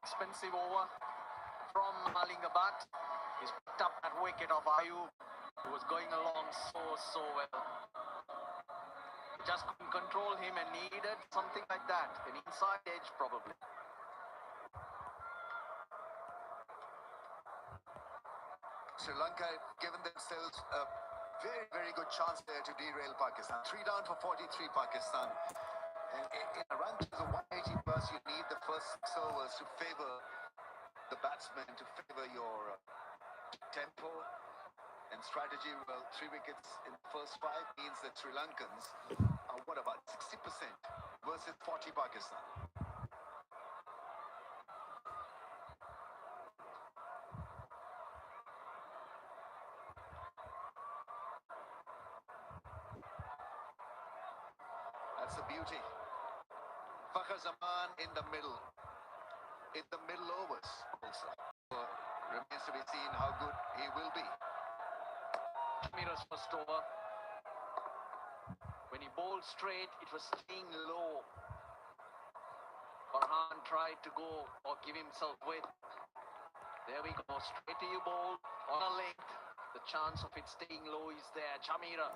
expensive over from Malingabat. He's picked up that wicket of Ayub, who was going along so well. He just couldn't control him and needed something like that, an inside edge probably. Sri Lanka given themselves a very good chance there to derail Pakistan. 3 down for 43 Pakistan. And in a run to the 180 plus, you need the first 6 overs to favor the batsman, to favor your tempo and strategy. Well, 3 wickets in the first 5 means that Sri Lankans are what, about 60% versus 40 Pakistan. That's the beauty. Fakhar Zaman in the middle overs also. Remains to be seen how good he will be. Shamira's first over. When he bowled straight, it was staying low. Farhan tried to go or give himself width. There we go, straight to you bowl, on a length. The chance of it staying low is there. Shamira,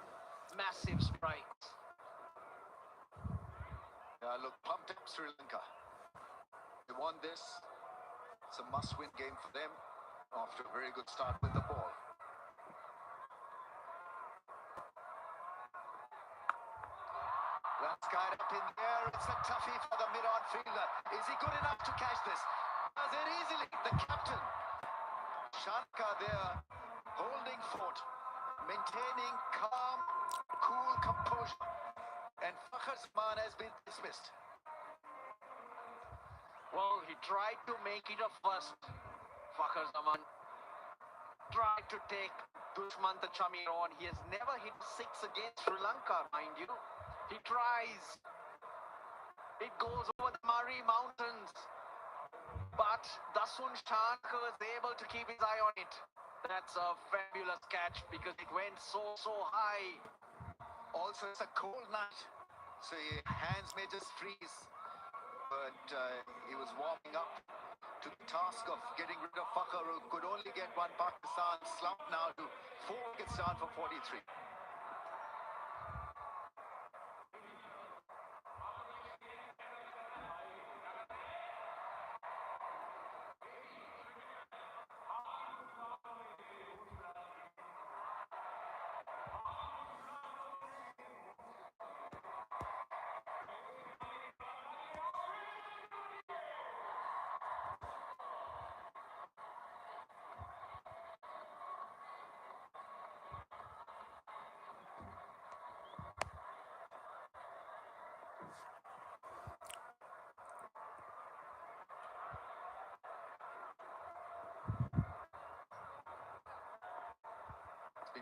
massive strikes. Look, pumped up Sri Lanka. They won this. It's a must-win game for them after a very good start with the ball. That's skied up in there. It's a toughie for the mid-on fielder. Is he good enough to catch this? Does it easily. The captain, Shankar there, holding fort, maintaining calm, cool composure. And Fakhar Zaman has been dismissed. Well, he tried to make it a first. Fakhar Zaman tried to take Dushmant Shamira on. He has never hit 6 against Sri Lanka, mind you. He tries. It goes over the Murray Mountains. But Dasun Shankar was able to keep his eye on it. That's a fabulous catch because it went so high. Also, it's a cold night, so your hands may just freeze. But he was warming up to the task of getting rid of Fakhar, who could only get one. Pakistan slumped now to 4 wickets down for 43.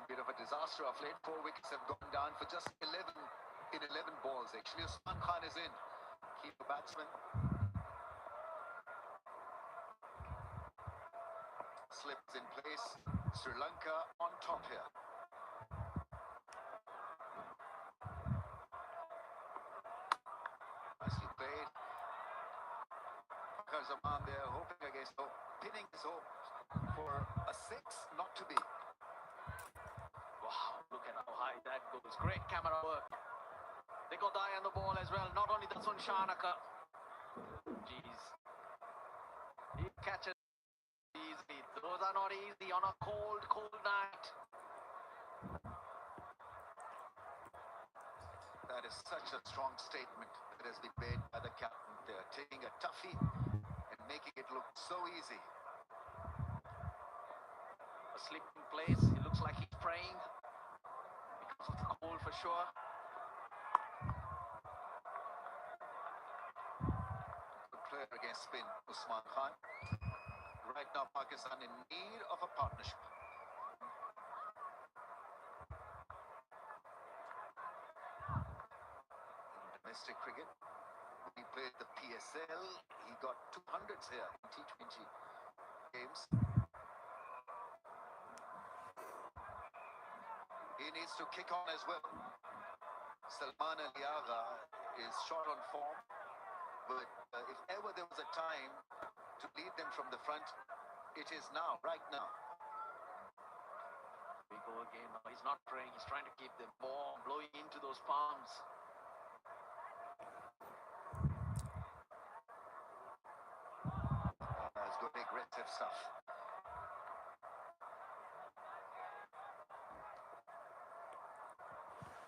Bit of a disaster of late. 4 wickets have gone down for just 11 in 11 balls. Actually, Usman Khan is in. Keeper batsman. Slips in place. Sri Lanka on top here. Nicely played. Fakhar Zaman there hoping against hope, pinning his hope for a 6, not to be. Wow, look at how high that goes. Great camera work. They got the eye on the ball as well. Not only Dasun Shankar. Jeez. He catches easily. Those are not easy on a cold night. That is such a strong statement that has been made by the captain. They're taking a toughie and making it look so easy. A slip in place. It looks like he's praying because of the cold for sure. Good player against spin, Usman Khan. Right now, Pakistan in need of a partnership. In domestic cricket, when he played the PSL, he got 200s here in T20 games. He needs to kick on as well. Salman Ali Agha is short on form, but if ever there was a time to lead them from the front. It is now, right now. We go again. No, he's not praying. He's trying to keep them warm, blowing into those palms. It's good aggressive stuff.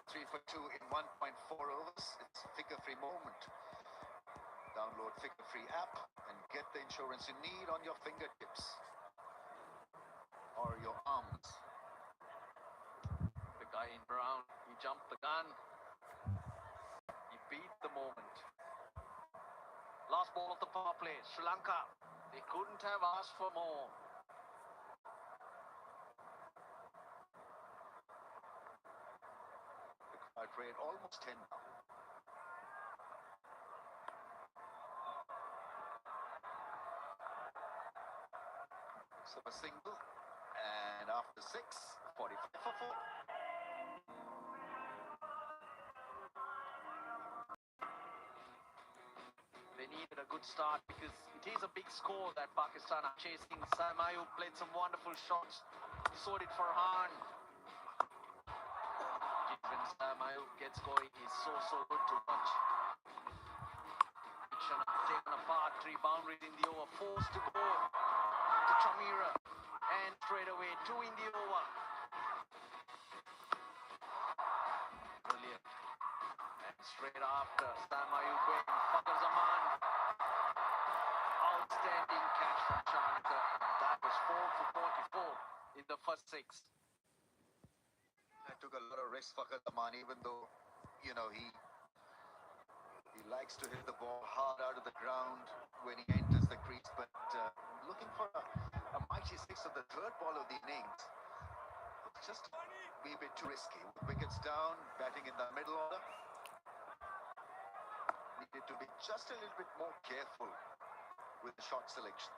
Three for two in 1.4 overs. It's a figure-free moment. Download figure-free app and get the insurance you need on your fingertips or your arms. The guy in brown, he jumped the gun. He beat the moment. Last ball of the power play, Sri Lanka. They couldn't have asked for more. The crowd rate almost 10 now. So a single, and after 6, 45 for 4. They needed a good start because it is a big score that Pakistan are chasing. Sam Ayub played some wonderful shots. So did Farhan. When Sam Ayub gets going, he's so good to watch. Taken apart, 3 boundaries in the over, forced to go to Chamira. And straight away, 2 in the over. Brilliant. And straight after, Sam Ayub going, Fakhar Zaman. Outstanding catch from Shankar. That was 4 for 44 in the first 6. I took a lot of risks for Zaman, even though, you know, he likes to hit the ball hard out of the ground when he enters the crease, but looking for a mighty 6 of the 3rd ball of the innings. It's just a bit too risky. With wickets down, batting in the middle order. Needed to be just a little bit more careful with the shot selection.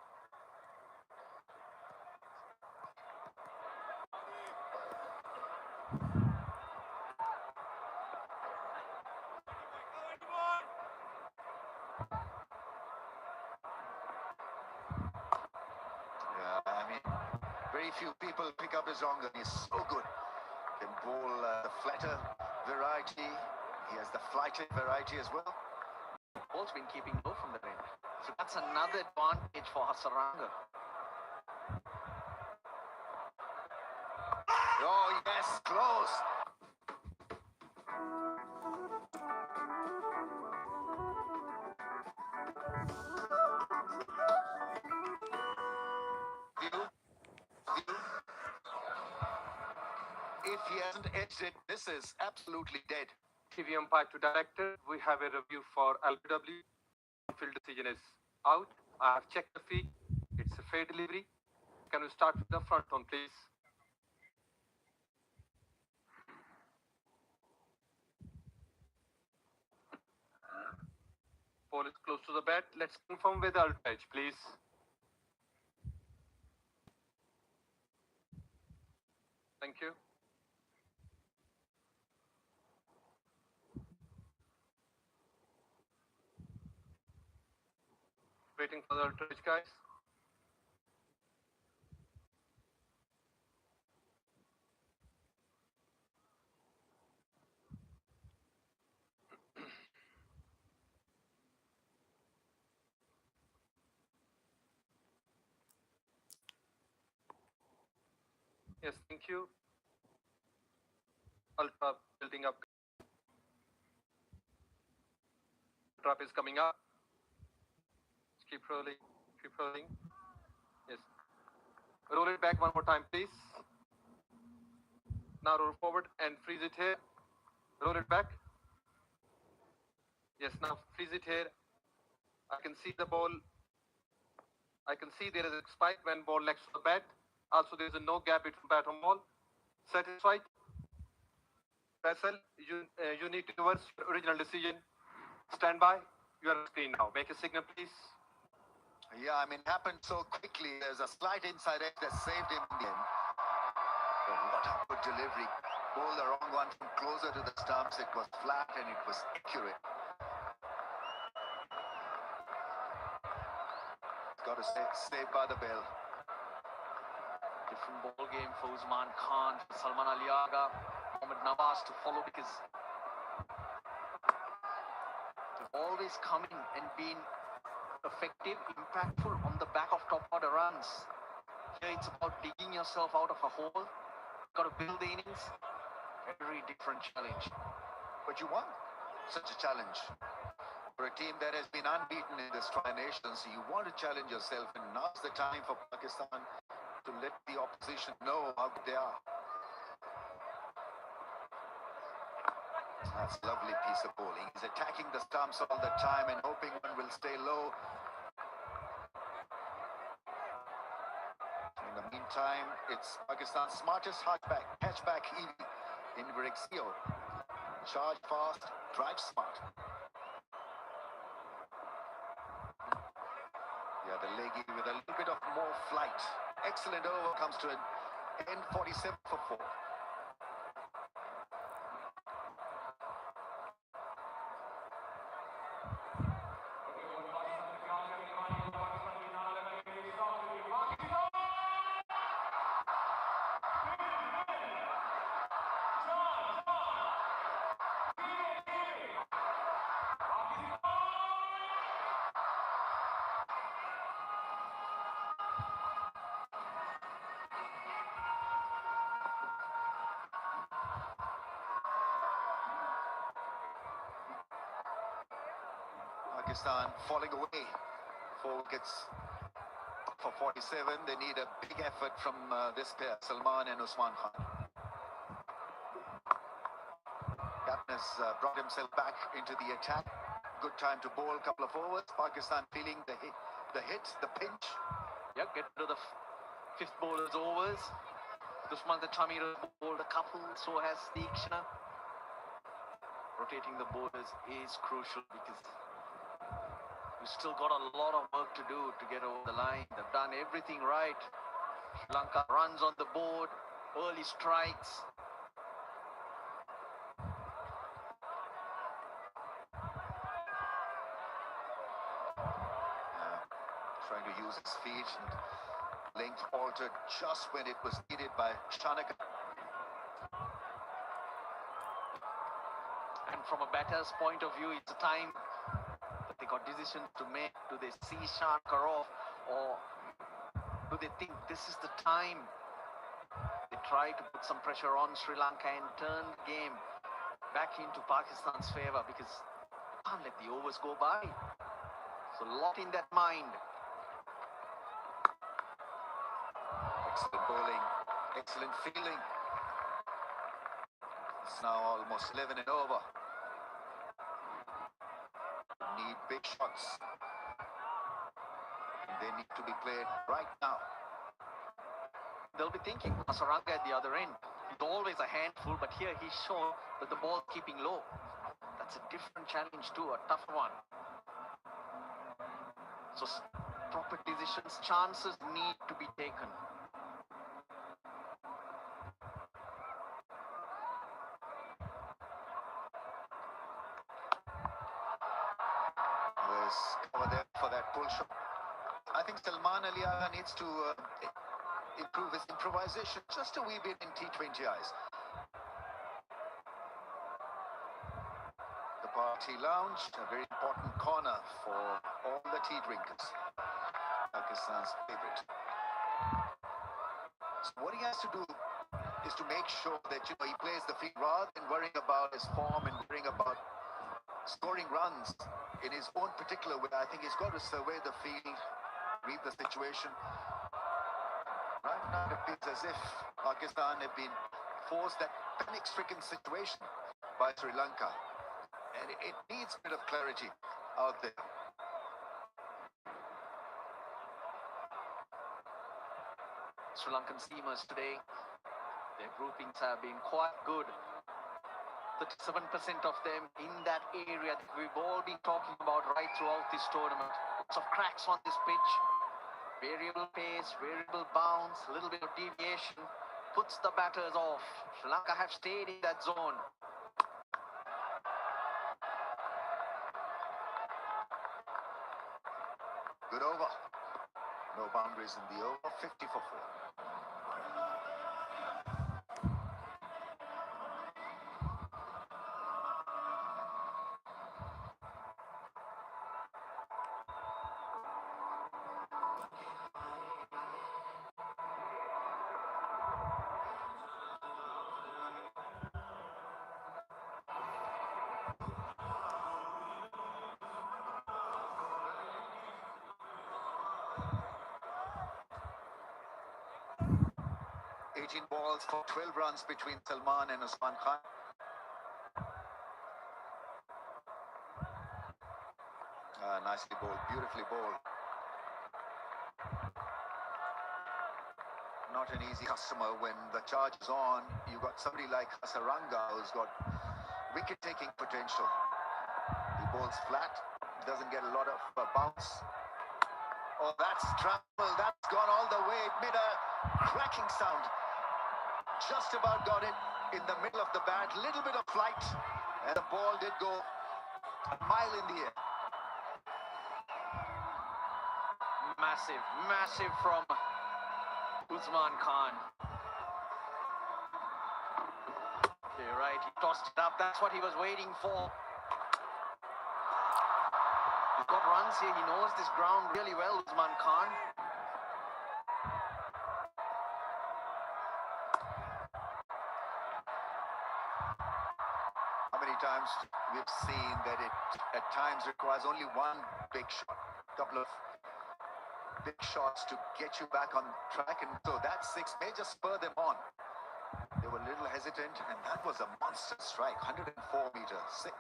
Very few people pick up his wrong, and he's so good. Can bowl the flatter variety. He has the flighted variety as well. Ball's been keeping low from the end. So that's another advantage for Hasaranga. Oh, yes, close. If he hasn't edged it, this is absolutely dead. TV umpire to director, we have a review for LBW. Field decision is out. I have checked the feed. It's a fair delivery. Can we start with the front one, please? Ball is close to the bat. Let's confirm with the edge, please. Thank you. Waiting for the ultra-edge, guys. Yes, thank you. Ultra building up. Drop is coming up. Keep rolling, keep rolling. Yes. Roll it back one more time, please. Now roll forward and freeze it here. Roll it back. Yes, now freeze it here. I can see the ball. I can see there is a spike when ball next to the bat. Also, there is no gap between bat and ball. Satisfied? Faisal, you need to reverse your original decision. Stand by. You are on screen now. Make a signal, please. Yeah, I mean, it happened so quickly. There's a slight inside edge that saved him in the end. But what a good delivery. Bowled the wrong one from closer to the stumps. It was flat and it was accurate. got to stay saved by the bell. Different ball game for Usman Khan, for Salman Ali Aga, Mohammad Nawaz to follow because they've always come in and been effective, impactful on the back of top order runs. Here it's about digging yourself out of a hole. Got to build the innings. Very different challenge. But you want such a challenge. For a team that has been unbeaten in this Tri-Nations, you want to challenge yourself, and now's the time for Pakistan to let the opposition know how good they are. That's a lovely piece of bowling. He's attacking the stumps all the time and hoping one will stay low. In the meantime, it's Pakistan's smartest hatchback Evie in Rexio. Charge fast, drive smart. Yeah, the leggy with a little bit of more flight. Excellent over, comes to an end 47 for 4. Pakistan falling away. 4 wickets for 47. They need a big effort from this pair, Salman and Usman Khan. Captain has brought himself back into the attack. Good time to bowl a couple of overs. Pakistan feeling the pinch. Yeah, get to the fifth bowler's overs. Dushman Chamir has bowled a couple, so has Deekshana. Rotating the bowlers is crucial because we've still got a lot of work to do to get over the line. They've done everything right. Sri Lanka runs on the board, early strikes. Trying to use his feet, and length altered just when it was needed by Shanaka. And from a batter's point of view, it's a time that they got decisions to make. Do they see Shankar off, or do they think this is the time they try to put some pressure on Sri Lanka and turn the game back into Pakistan's favor, because you can't let the overs go by. So a lot in that mind. Excellent bowling, excellent fielding. It's now almost 11 and over. Need big shots. They need to be played right now. They'll be thinking Saranga at the other end. He's always a handful, but here he's shown that the ball's keeping low. That's a different challenge too, a tough one. So proper decisions, chances need to be taken. There's cover there for that pull shot. I think Salman Ali needs to improve his improvisation just a wee bit in T20 eyes. The party lounge, a very important corner for all the tea drinkers. Pakistan's favorite. So what he has to do is to make sure that he plays the field rather than worrying about his form and worrying about scoring runs in his own particular way. I think he's got to survey the field, read the situation. Right now it appears as if Pakistan have been forced that panic-stricken situation by Sri Lanka, and it needs a bit of clarity out there. Sri Lankan steamers today, their groupings have been quite good. 37% of them in that area that we've all been talking about right throughout this tournament. Lots of cracks on this pitch. Variable pace, variable bounce, a little bit of deviation puts the batters off. Sri Lanka have stayed in that zone. Good over. No boundaries in the over. 50 for 4. 18 balls for 12 runs between Salman and Usman Khan. Nicely bowled, beautifully bowled. Not an easy customer when the charge is on. You've got somebody like Hasaranga who's got wicket-taking potential. He bowls flat, doesn't get a lot of bounce. Oh, that's travel, that's gone all the way. It made a cracking sound. Just about got it in the middle of the bat. Little bit of flight, and the ball did go a mile in the air. Massive, massive from Usman Khan. You're right, he tossed it up. That's what he was waiting for. He's got runs here. He knows this ground really well, Usman Khan. How many times we've seen that it at times requires only one big shot, couple of big shots to get you back on track, and so that 6 may just spur them on. They were a little hesitant, and that was a monster strike. 104 meters, 6.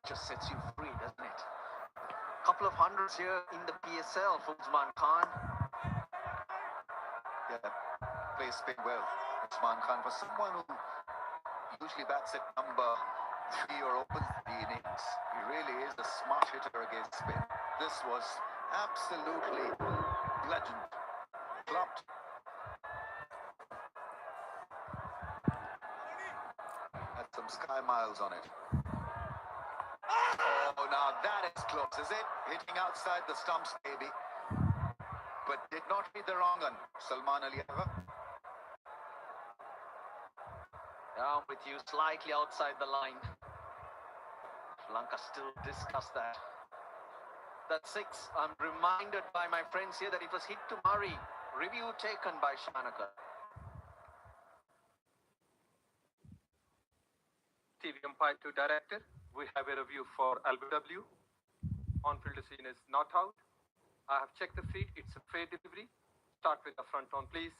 Just sets you free, doesn't it? Couple of hundreds here in the PSL for Usman Khan. Yeah, plays spin well. Usman Khan, for someone who usually bats at number 3 or opens the innings, he really is a smart hitter against spin. This was absolutely bludgeoned, clubbed. Had some sky miles on it. Oh, now that is close, is it? Hitting outside the stumps, maybe. But did not be the wrong one, Salman Ali. Yeah, with you slightly outside the line. Sri Lanka still discuss that. That 6, I'm reminded by my friends here that it was hit to Murray. Review taken by Shanaka. TV umpire to director. We have a review for LBW. On-field decision is not out. I have checked the feed. It's a fair delivery. Start with the front on, please.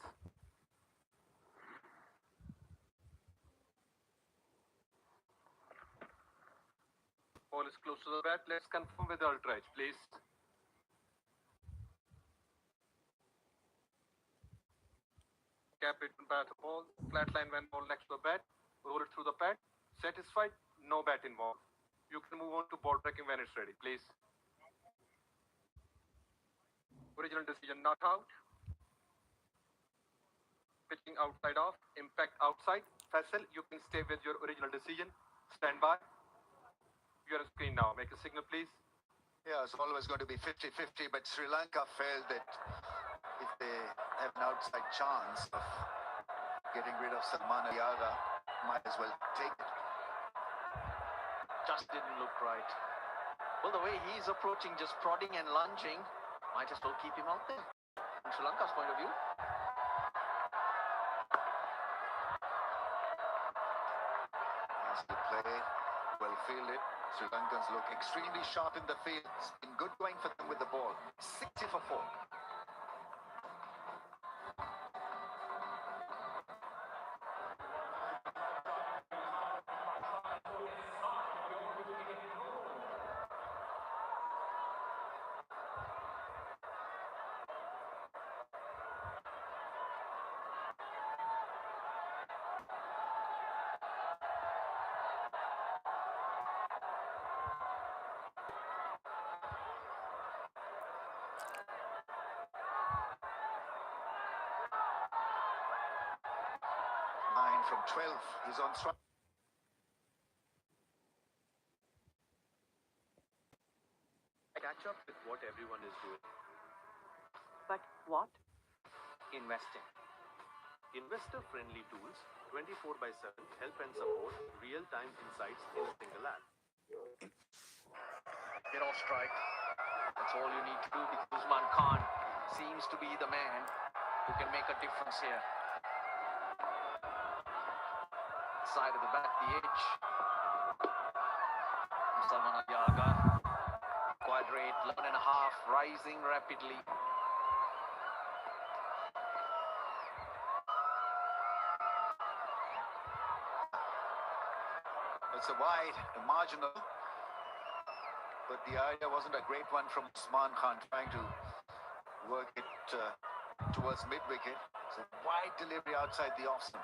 Ball is close to the bat. Let's confirm with the ultra edge, please. Gap between bat and ball. Flat line when ball next to the bat. Roll it through the pad. Satisfied? No bat involved. You can move on to ball tracking when it's ready, please. Original decision not out. Pitching outside off. Impact outside. Faisal, you can stay with your original decision. Stand by. You're on screen now. Make a signal, please. Yeah, it's always going to be 50-50, but Sri Lanka felt that if they have an outside chance of getting rid of Salman Ali, might as well take it. Just didn't look right. Well, the way he's approaching, just prodding and lunging, might as well keep him out there. From Sri Lanka's point of view. Nicely played, well fielded. Sri Lankans look extremely sharp in the field. It's been good going for them with the ball. 60 for 4. From 12, he's on strike. Catch up with what everyone is doing. But what? Investing. Investor-friendly tools 24 by 7 help and support real-time insights in a single app. Get off strike. That's all you need to do because Usman Khan seems to be the man who can make a difference here. Side of the bat, the edge. Salman Yaga. Quad rate, 11.5, rising rapidly. It's a wide, a marginal. But the idea wasn't a great one from Usman Khan trying to work it towards mid-wicket. It's a wide delivery outside the off-stump.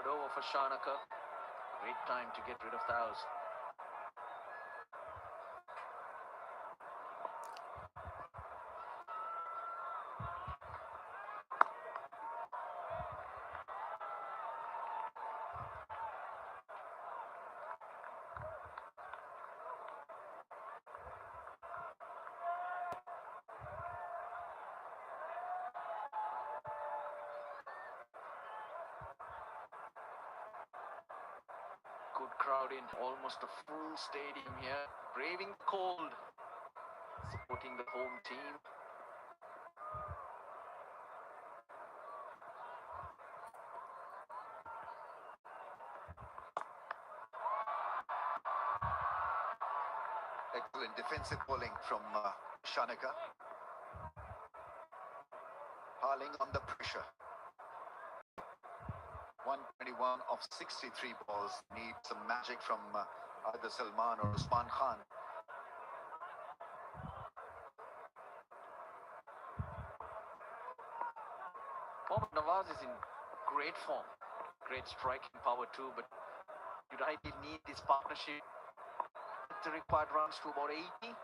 Over for Shanaka. Great time to get rid of those. Good crowd in, almost a full stadium here, braving the cold, supporting the home team. Excellent defensive bowling from Shanaka. Piling on the pressure. 121 of 63 balls. Need some magic from either Salman or Usman Khan. Mohammad Nawaz is in great form. Great striking power too, but you ideally need this partnership. The required runs to about 80.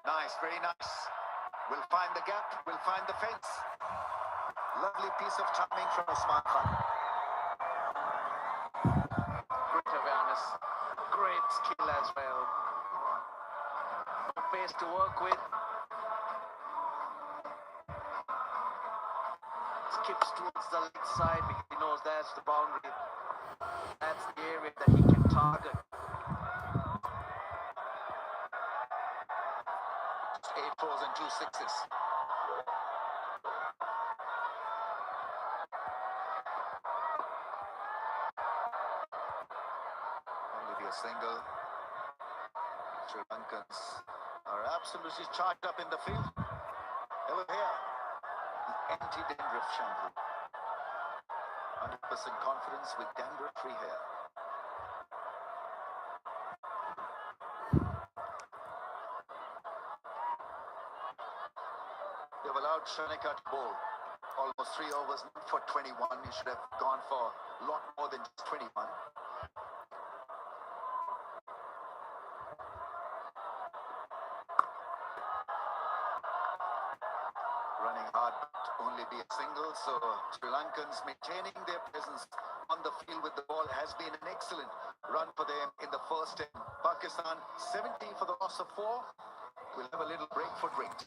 Nice, very nice. We'll find the gap, we'll find the fence. Lovely piece of timing from Usman Khan. Great awareness, great skill as well. No pace to work with. Skips towards the leg side because he knows that's the boundary. That's the area that he can target. 8 fours and 2 sixes. Only be a single. Sri Lankans are absolutely charged up in the field. Over here, the anti-dandruff shampoo. 100% confidence with dandruff-free hair. They've allowed Shanaka to bowl almost 3 overs for 21. He should have gone for a lot more than just 21. Running hard to only be a single, so Sri Lankans maintaining their presence on the field with the ball has been an excellent run for them in the first 10. Pakistan 70 for the loss of 4. We'll have a little break for drinks.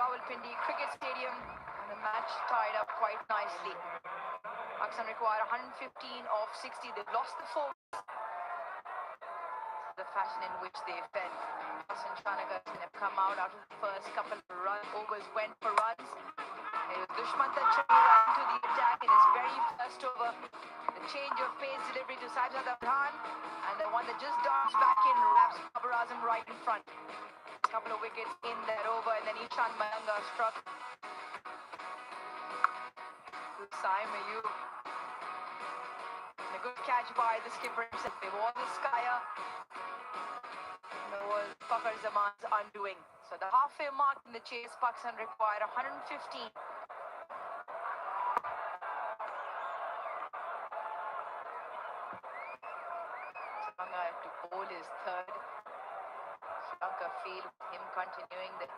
Rawalpindi Cricket Stadium, and the match tied up quite nicely. Pakistan required 115 of 60. They've lost the four. The fashion in which they fell. Hassan Shanaka have come out after the first couple of overs went for runs. It was Dushman Tachari right into the attack in his very first over. The change of pace delivery to Sajid Khan, and the one that just darts back in wraps Babar Azam right in front. A couple of wickets in that over, and then Ishan Mayanga struck to Sai Mayur. And a good catch by the skipper himself. It was Skyer. It was Fakhar Zaman's undoing. So the halfway mark in the chase, Pakistan required 115. Srilanka have to bowl his third. Srilanka feel with him continuing that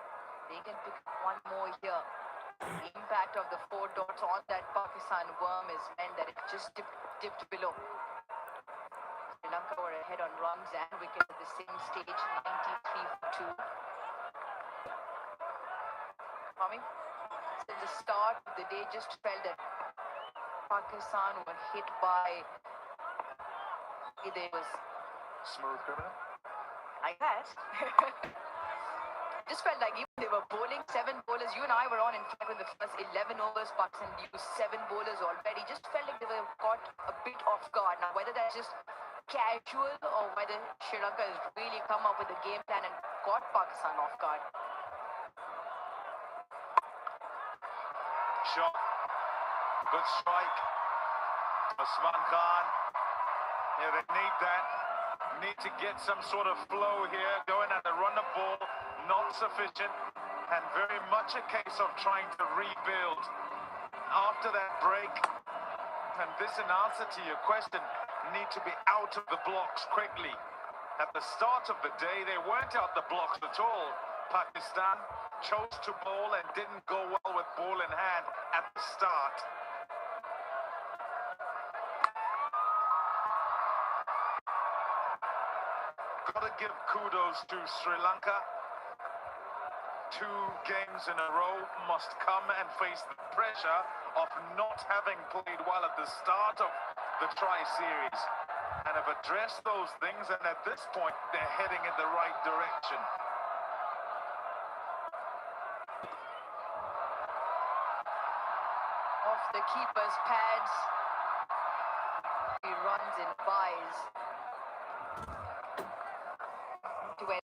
they can pick one more here. The impact of the 4 dots on that Pakistan worm has meant that it just dipped below. Sri Lanka were ahead on runs and wickets at the same stage, 93 for 2. Tommy, since the start of the day, just felt that Pakistan were hit by either it was Smooth criminal. like that. Just felt like even they were bowling 7 bowlers. You and I were on, in fact, in the first 11 overs. Pakistan used 7 bowlers already. Just felt like they were caught a bit off guard. Now, whether that's just casual or whether Sri Lanka has really come up with a game plan and caught Pakistan off guard. Shot. Good strike. Usman Khan. Yeah, they need that. Need to get some sort of flow here. Going at the run of ball, not sufficient. And very much a case of trying to rebuild after that break. And this, in answer to your question, need to be out of the blocks quickly. At the start of the day, they weren't out the blocks at all. Pakistan chose to bowl and didn't go well with ball in hand at the start. Gotta give kudos to Sri Lanka. 2 games in a row must come and face the pressure of not having played well at the start of the tri-series, and have addressed those things, and at this point they're heading in the right direction. Off the keeper's pads, he runs and buys. To where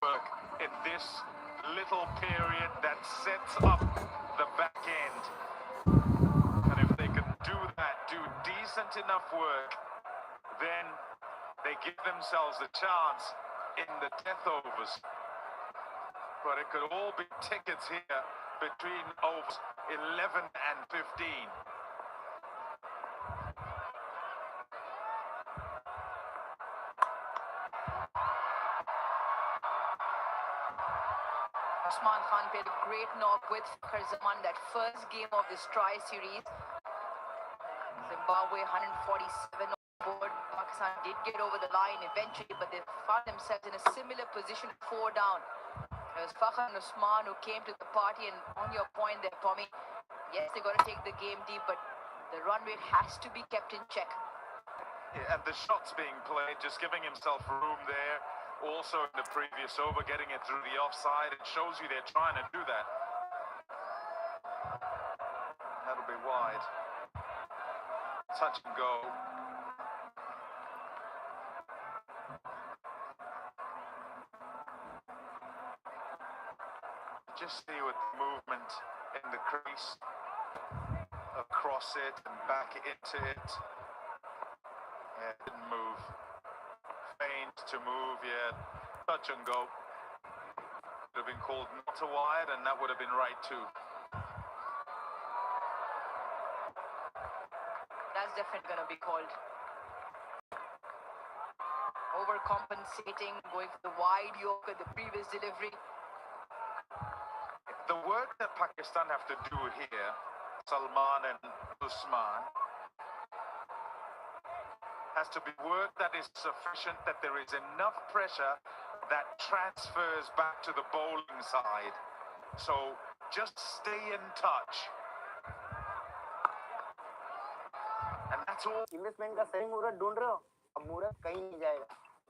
Work in this little period that sets up the back end. And if they can do that, do decent enough work, then they give themselves a chance in the death overs. But it could all be tickets here between overs 11 and 15. Usman Khan played a great knock with Fakhar Zaman that first game of this tri-series. Zimbabwe 147 on board. Pakistan did get over the line eventually, but they found themselves in a similar position, 4 down. It was Fakhar and Usman who came to the party, and on your point there, Tommy, yes, they got to take the game deep, but the run rate has to be kept in check. Yeah, and the shots being played, just giving himself room there. Also in the previous over, getting it through the offside. It shows you they're trying to do that. That'll be wide. Touch and go. Just see with the movement in the crease, across it and back into it. Yeah, it didn't move. Feint to move, yeah. Touch and go. Would have been called not a wide, and that would have been right too. That's definitely going to be called. Overcompensating, going for the wide Yorker, the previous delivery. The work that Pakistan have to do here, Salman and Usman, has to be work that is sufficient, that there is enough pressure that transfers back to the bowling side. So just stay in touch. And that's all. Investment का सही मुहूर्त ढूंढ रहे हो, अब मुहूर्त कहीं नहीं जाएगा।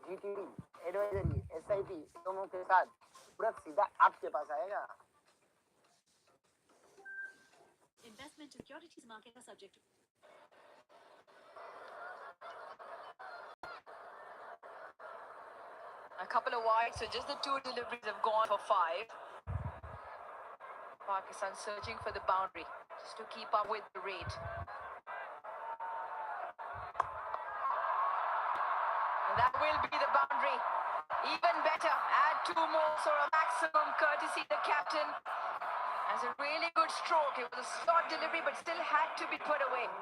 जीटीडी, एडवाइजरी, एसआईपी दोनों के साथ मुहूर्त सीधा आपके पास आएगा। Investment securities market are subject to A couple of wides, so just the two deliveries have gone for 5. Pakistan searching for the boundary just to keep up with the rate. And that will be the boundary. Even better, add 2 more, so a maximum courtesy the captain. As a really good stroke, it was a short delivery but still had to be put away.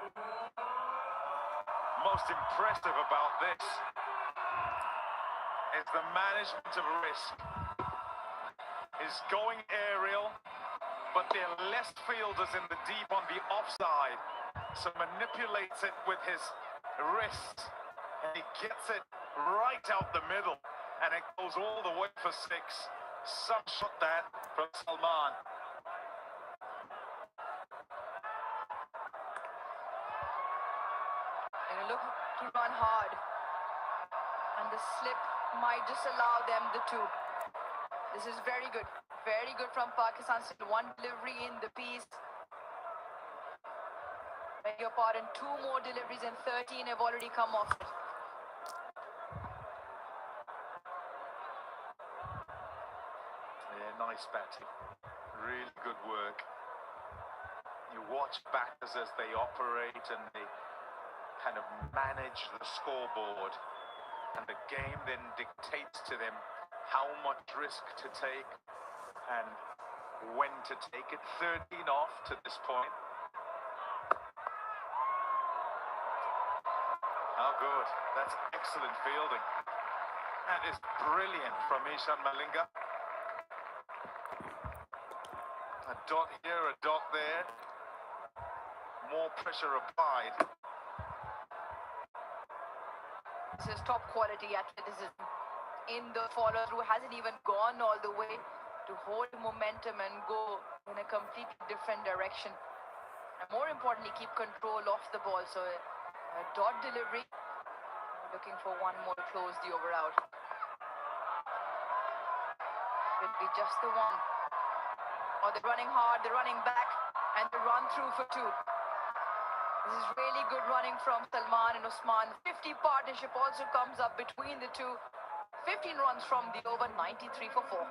Most impressive about this is the management of risk. He's going aerial, but there are less fielders in the deep on the offside, so manipulates it with his wrist, and he gets it right out the middle, and it goes all the way for 6. Some shot that from Salman. And look to run hard, and the slip might just allow them the 2. This is very good from Pakistan. Still 1 delivery in the piece. Beg your pardon, 2 more deliveries and 13 have already come off it. Yeah, nice batting. Really good work. You watch batters as they operate and they kind of manage the scoreboard, and the game then dictates to them how much risk to take and when to take it. 13 off to this point. How good. That's excellent fielding. That is brilliant from Ishan Malinga. A dot here, a dot there. More pressure applied. This is top quality athleticism in the follow through. Hasn't even gone all the way to hold momentum and go in a completely different direction. And more importantly, keep control off the ball. So a dot delivery. Looking for 1 more to close the over out. Will be just the 1. Oh, they're running hard, they're running back, and the run through for 2. This is really good running from Salman and Usman. 50 partnership also comes up between the 2. 15 runs from the over, 93 for 4.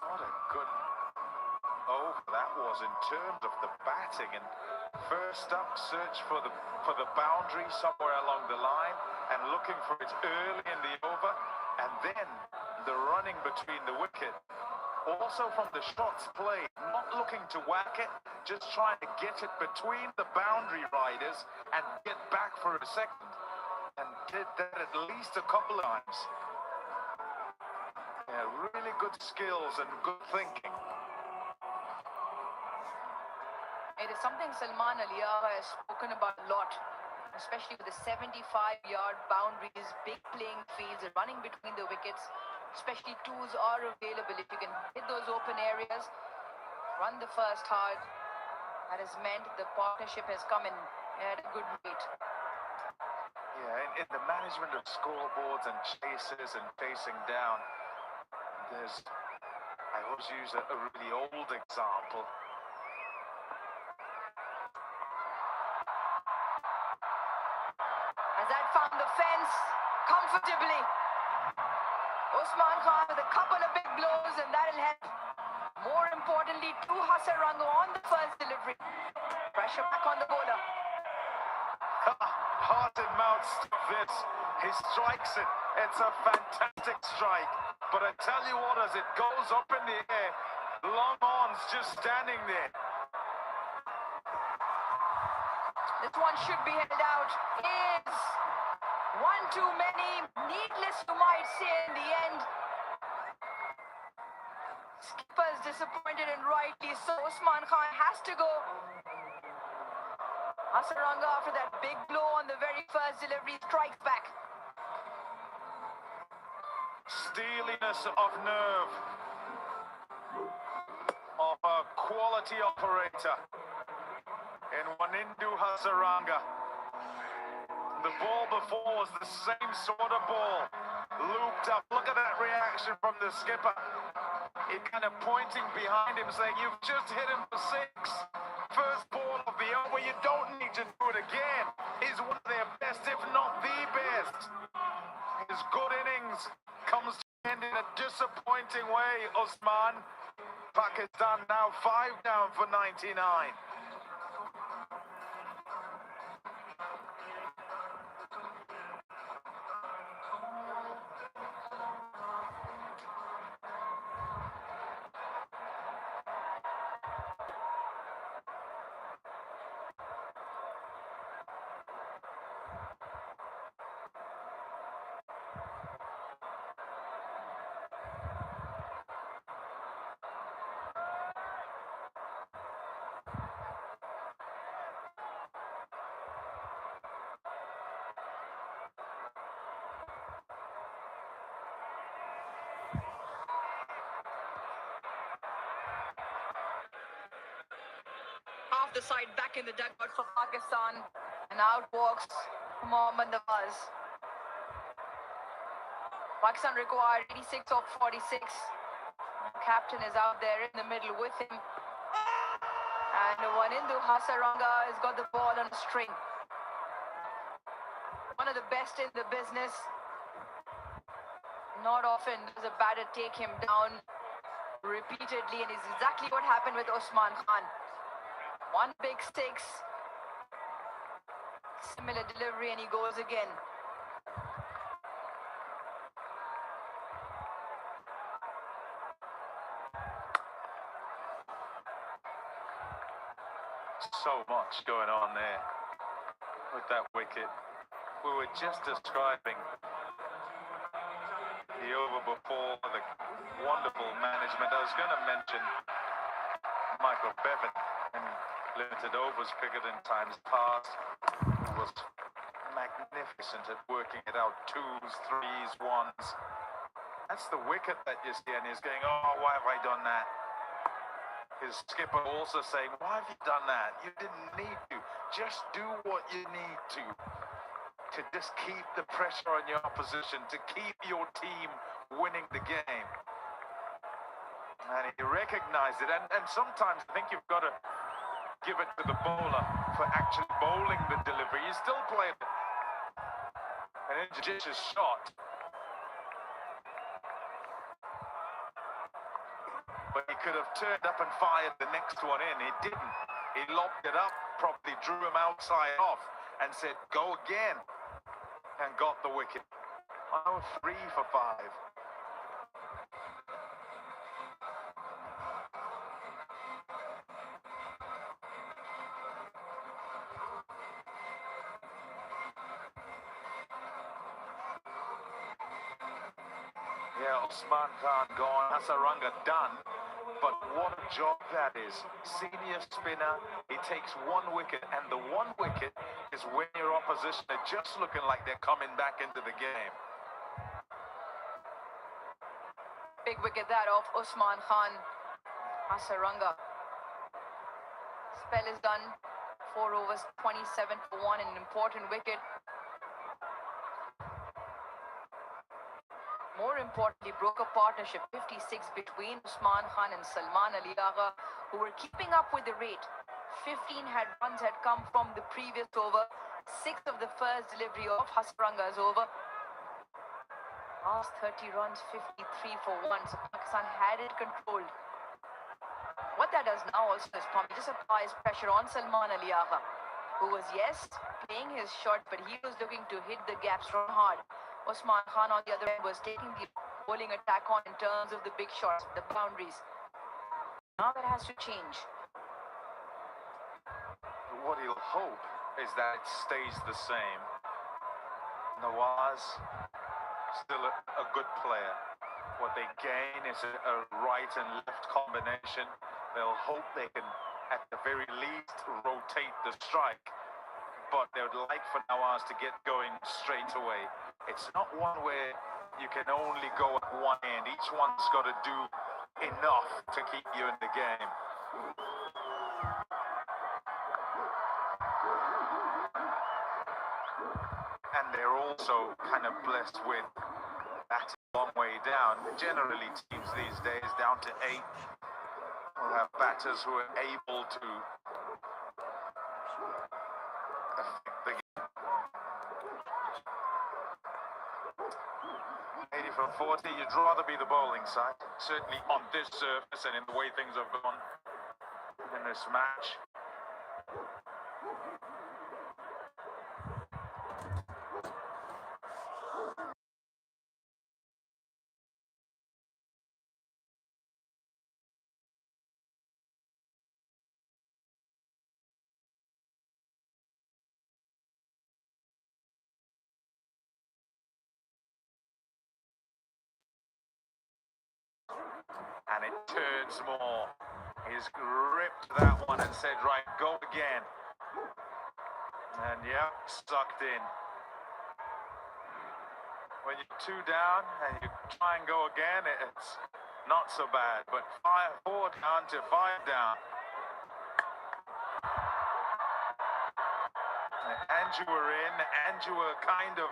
What a good over that was in terms of the batting. And first up, search for the boundary somewhere along the line and looking for it early in the over, and then the running between the wicket. Also from the shots played, not looking to whack it, just trying to get it between the boundary riders and get back for a second. And did that at least a couple of times. Yeah, really good skills and good thinking. It is something Salman Aliyah has spoken about a lot, especially with the 75-yard boundaries, big playing fields, and running between the wickets. Especially 2s are available. If you can hit those open areas, run the first hard. That has meant the partnership has come in at a good rate. Yeah, in the management of scoreboards and chases and chasing down, I always use a really old example. Has that found the fence comfortably? Usman Khan with a couple of big blows, and that'll help. More importantly, 2 Hasar Rango on the first delivery. Pressure back on the bowler. Heart and mouth stuff this. He strikes it. It's a fantastic strike. But I tell you what, as it goes up in the air, long ons just standing there. This one should be held out. Is one too many. Needless, you might say, in the end. Skipper's disappointed, and rightly so. Usman Khan has to go. Hasaranga, after that big blow on the very first delivery, strikes back. Steeliness of nerve of a quality operator in Wanindu Hasaranga. The ball before was the same sort of ball, looped up. Look at that reaction from the skipper. He kind of pointing behind him, saying, "You've just hit him for 6. First ball of the over, you don't need to do it again." He's one of their best, if not the best. His good innings comes to end in a disappointing way, Usman. Pakistan now 5 down for 99. Half the side back in the dugout for Pakistan, and out walks Mohammad Nawaz. Pakistan required 86 of 46. Captain is out there in the middle with him, and Wanindu Hasaranga has got the ball on a string. One of the best in the business. Not often does a batter take him down repeatedly, and is exactly what happened with Usman Khan. One big 6, similar delivery, and he goes again. So much going on there with that wicket. We were just describing the over before, the wonderful management. I was going to mention Michael Bevan in limited overs cricket in times past, who was magnificent at working it out, 2s, 3s, 1s. That's the wicket that you see, and he's going, "Oh, why have I done that?" His skipper also saying, "Why have you done that? You didn't need to. Just do what you need to just keep the pressure on your opposition, to keep your team winning the game." And he recognized it. And sometimes I think you've got to give it to the bowler for actually bowling the delivery. He still played an injudicious shot, but he could have turned up and fired the next one in. He didn't. He lobbed it up, probably drew him outside off, and said, "Go again," and got the wicket. Oh, 3 for 5. Yeah, Usman Khan gone, Hasaranga done. But what a job that is. Senior spinner, he takes 1 wicket, and the 1 wicket is when your opposition are just looking like they're coming back into the game. Big wicket that of Usman Khan. Hasaranga. Spell is done. 4 overs, 27 for 1, an important wicket. More importantly, broke a partnership, 56, between Usman Khan and Salman Ali Agha, who were keeping up with the rate. 15 runs had come from the previous over. 6 of the first delivery of Hasaranga's over. Last 30 runs, 53 for 1. So Pakistan had it controlled. What that does now also is just applies pressure on Salman Ali Agha, who was, yes, playing his shot, but he was looking to hit the gaps from hard. Usman Khan, on the other end, was taking the bowling attack on in terms of the big shots, the boundaries. Now it has to change. What he'll hope is that it stays the same. Nawaz, still a good player. What they gain is a right and left combination. They'll hope they can, at the very least, rotate the strike. But they would like for Nawaz to get going straight away. It's not one where you can only go at one end. Each one's got to do enough to keep you in the game. And they're also kind of blessed with that long way down. Generally, teams these days down to 8 will have batters who are able to affect the game. 80 from 40, you'd rather be the bowling side, certainly on this surface and in the way things have gone in this match. And it turns more. He's ripped that one and said, right, go again. And yeah, sucked in. When you're 2 down and you try and go again, it's not so bad. But 4 down to 5 down. And you were in, and you were kind of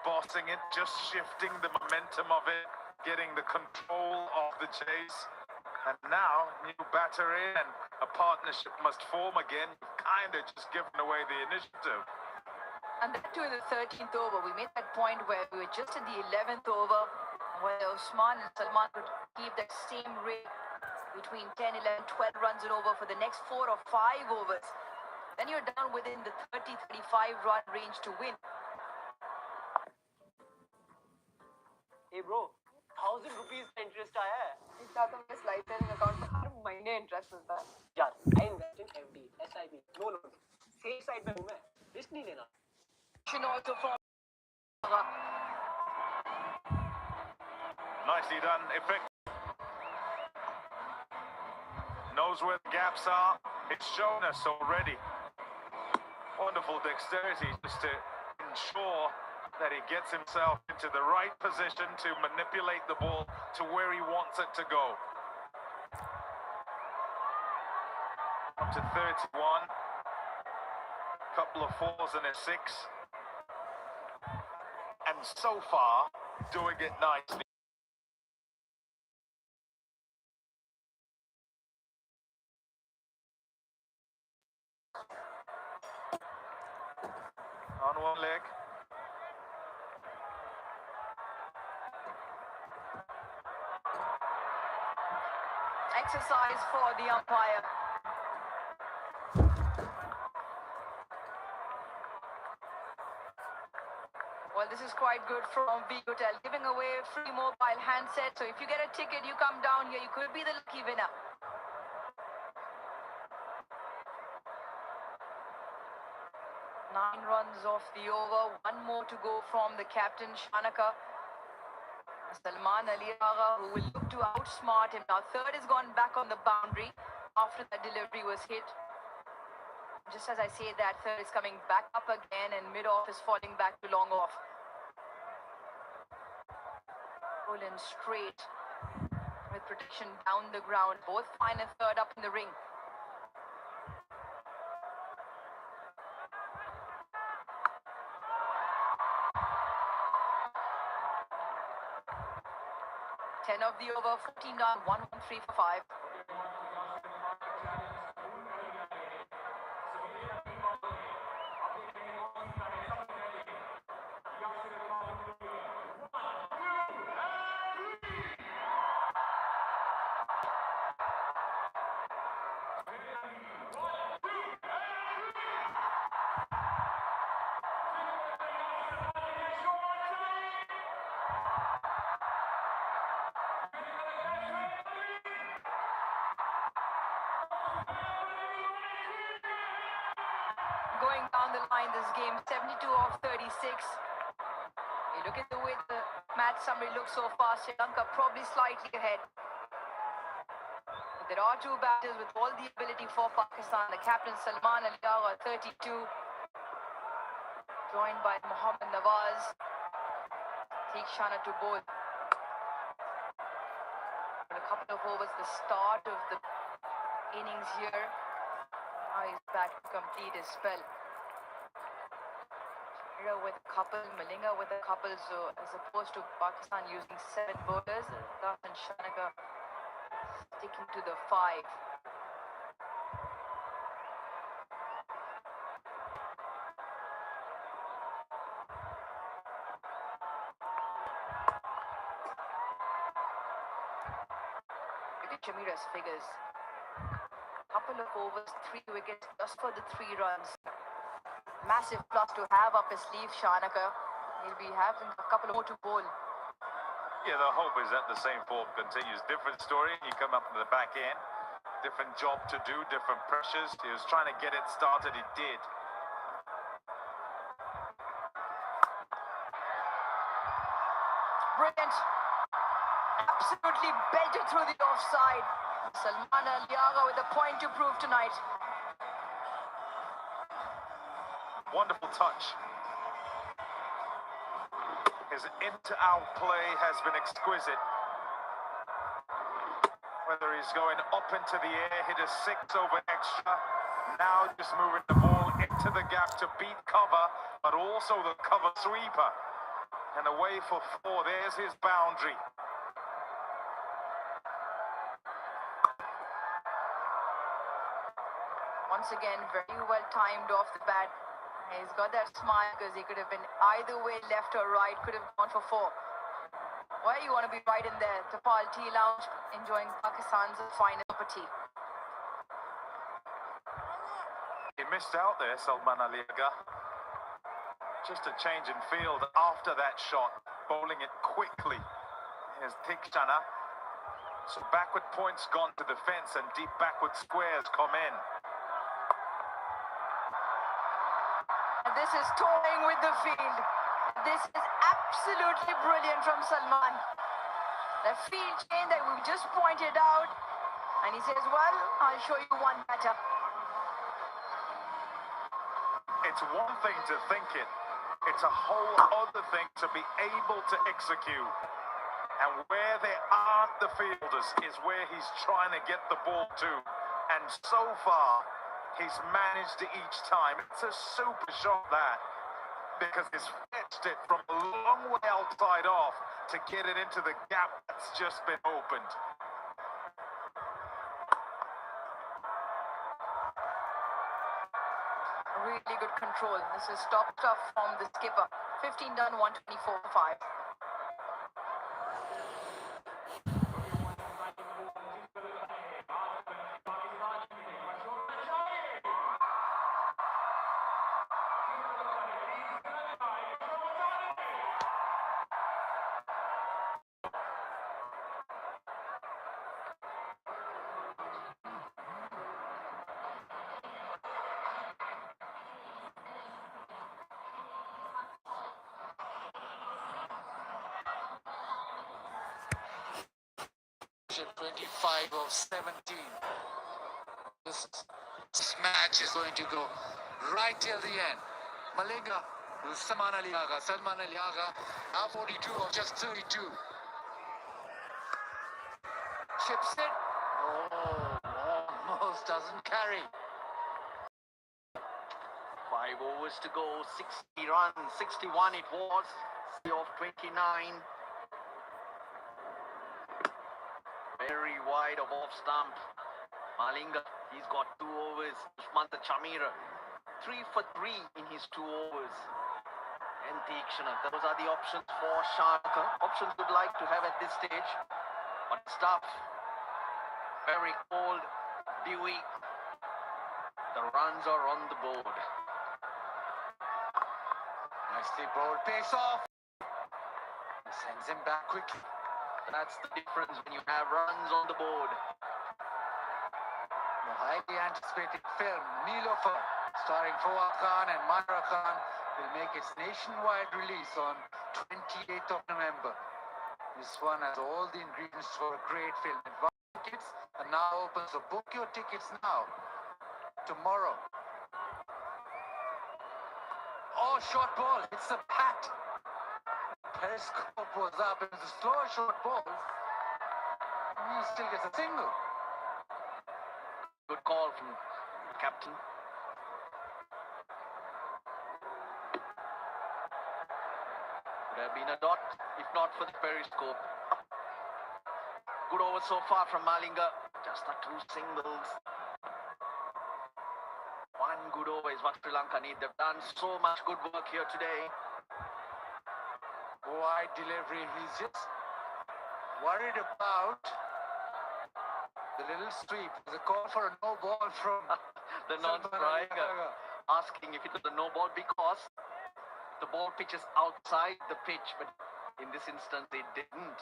bossing it, just shifting the momentum of it, getting the control of the chase. And now, new batter in, and a partnership must form again. You've kind of just given away the initiative. And that too in the 13th over. We made that point where we were just at the 11th over, where Usman and Salman could keep that same rate between 10, 11, 12 runs and over for the next 4 or 5 overs. Then you're down within the 30-35 run range to win. Hey bro, 1000 rupees का interest आया है? इतना तो मेरे slice account में हर महीने interest मिलता है. यार, I invest in FD, SIP, no loans. Safe side में हूँ मैं, risk नहीं लेना. Also from Nicely done, effect. Knows where the gaps are. It's shown us already. Wonderful dexterity just to ensure that he gets himself into the right position to manipulate the ball to where he wants it to go. Up to 31. Couple of 4s and a 6. And so far, doing it nicely. On one leg. exercise for the umpire. Well, this is quite good from Vigotel, giving away free mobile handset. So if you get a ticket, you come down here, you could be the lucky winner. Nine runs off the over, one more to go from the captain, Shanaka. Salman Ali Agha, who will look to outsmart him. Now, third has gone back on the boundary after that delivery was hit. Just as I say that, third is coming back up again and mid-off is falling back to long off. Full and straight with protection down the ground. Both fine and third up in the ring. Ten of the over, 14 down, 1-1-3 for 5. going down the line this game. 72 off 36. You look at the way the match summary looks so far. Sri Lanka probably slightly ahead. But there are two batters with all the ability for Pakistan. The captain Salman Ali 32, joined by Mohammad Nawaz. Tikshana to bowl. A couple of overs, the start of the innings here. Now he's back to complete his spell. Here with a couple, Malinga with a couple, so as opposed to Pakistan using 7 bowlers, Dasan Shanaka sticking to the 5. Look at Jamira's figures. Couple of overs, 3 wickets just for the 3 runs. Massive plus to have up his sleeve, Shanaka. He'll be having a couple more to bowl. Yeah, the hope is that the same form continues. Different story, you come up to the back end. Different job to do, different pressures. He was trying to get it started, he did. Brilliant. Absolutely belted through the offside. Salman Ali with a point to prove tonight. Wonderful touch. His in-to-out play has been exquisite. Whether he's going up into the air, hit a 6 over extra. Now just moving the ball into the gap to beat cover, but also the cover sweeper. And away for 4, there's his boundary. Once again, very well timed off the bat. He's got that smile because he could have been either way, left or right, could have gone for 4. Well, you want to be right in there. Tapal Tea Lounge, enjoying Pakistan's final cup of tea. He missed out there, Salman Ali. Just a change in field after that shot, bowling it quickly. Here's Tikshana. So backward points gone to the fence and deep backward squares come in. And this is toying with the field. This is absolutely brilliant from Salman. The field change that we just pointed out. And he says, well, I'll show you one better. It's one thing to think it. It's a whole other thing to be able to execute. And where there aren't the fielders is where he's trying to get the ball to. And so far, he's managed it each time. It's a super shot, that. Because he's fetched it from a long way outside off to get it into the gap that's just been opened. Really good control. This is top stuff from the skipper. 15 done, 124 for 5. Championship 25 of 17. This match is going to go right till the end. Malinga, Salman Ali now 42 of just 32. Chips it. Oh, almost doesn't carry. 5 overs to go, 60 runs, 61 it was, 3 of 29. Very wide of off stump. Malinga, he's got 2 overs. Dushmanta Chamira, 3 for 3 in his 2 overs. And Tikshana, those are the options for Shanaka. Options we'd like to have at this stage. But it's tough. Very cold, dewy. The runs are on the board. Nicely bowled, pace off. Sends him back quickly. That's the difference when you have runs on the board. The highly anticipated film, Nilofer. starring Fawad Khan and Myra Khan, will make its nationwide release on 28th of November. This one has all the ingredients for a great film. Advance tickets are now open, so book your tickets now. Tomorrow. Oh, short ball. It's a pat. Periscope was up. It was a slow short ball. He still gets a single. Good call from the captain. Would have been a dot if not for the periscope. Good over so far from Malinga. Just the two singles. One good over is what Sri Lanka need. They've done so much good work here today. Wide delivery. He's just worried about the little sweep. There's a call for a no ball from The non-striker asking if it was a no ball because the ball pitches outside the pitch, but in this instance it didn't.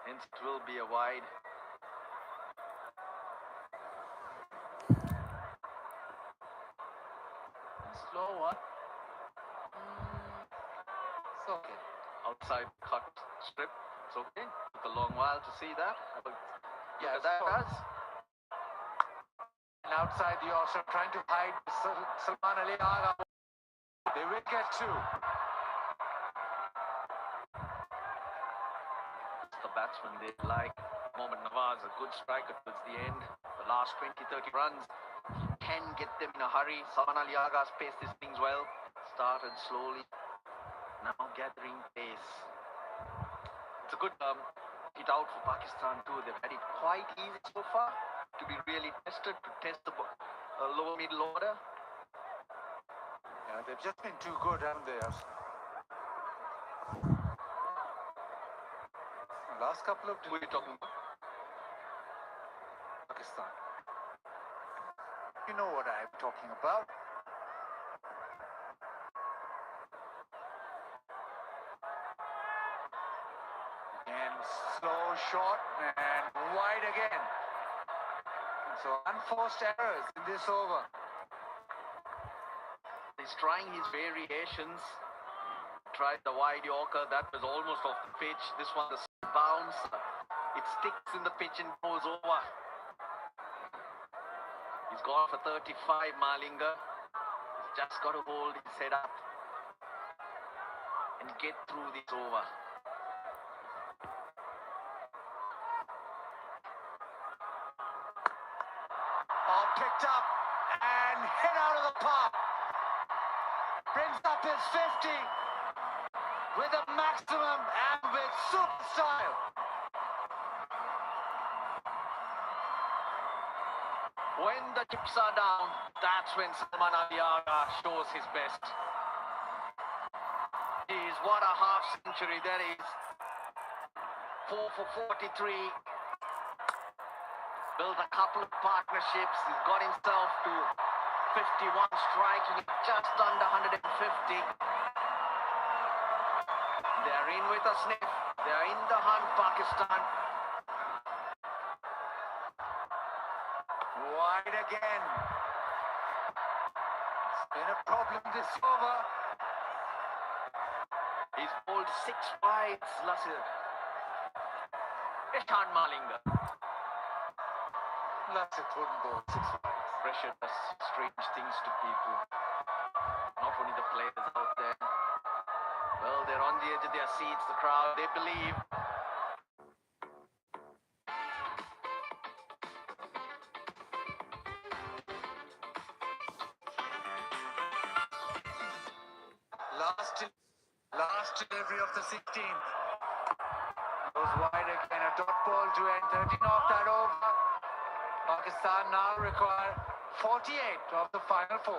Hence it will be a wide. Slow one. It's okay. Outside cut strip. It's okay. Took a long while to see that. Yeah, that does. And outside the offside, trying to hide Salman Ali Agha. They will get two. The batsman they like. Mohammad Nawaz, a good striker towards the end. The last 20-30 runs can get them in a hurry. Salman Ali Agha's paced these things well. Started slowly. Now gathering pace. It's a good hit out for Pakistan too. They've had it quite easy so far to be really tested, to test the lower middle order. Yeah, they've just been too good, haven't they? Last couple of... Who are you talking about? Pakistan. You know what I'm talking about. Again, slow shot and wide again. So unforced errors in this over. He's trying his variations. Tried the wide Yorker, that was almost off the pitch. This one, the bounce, it sticks in the pitch and goes over. He's gone for 35, Malinga. He's just got to hold his head up and get through this over. All picked up and hit out of the park. Brings up his 50 with a maximum and with super style. When the chips are down, that's when Salman Ali Agha shows his best. Jeez, what a half century that is. 4 for 43. Built a couple of partnerships. He's got himself to 51 striking, just under 150. They're in with a sniff. They're in the hunt, Pakistan. Wide again. It's been a problem this over. He's bowled 6 wides, Lasir. Ishan Malinga. Lasir couldn't bowl 6 wides. Pressure does strange things to people. Not only the players out there. Well, they're on the edge of their seats, the crowd, they believe. Last delivery of the 16th. Goes wide again, a dot ball to end 13 off that over. Pakistan now require 48 of the final 4.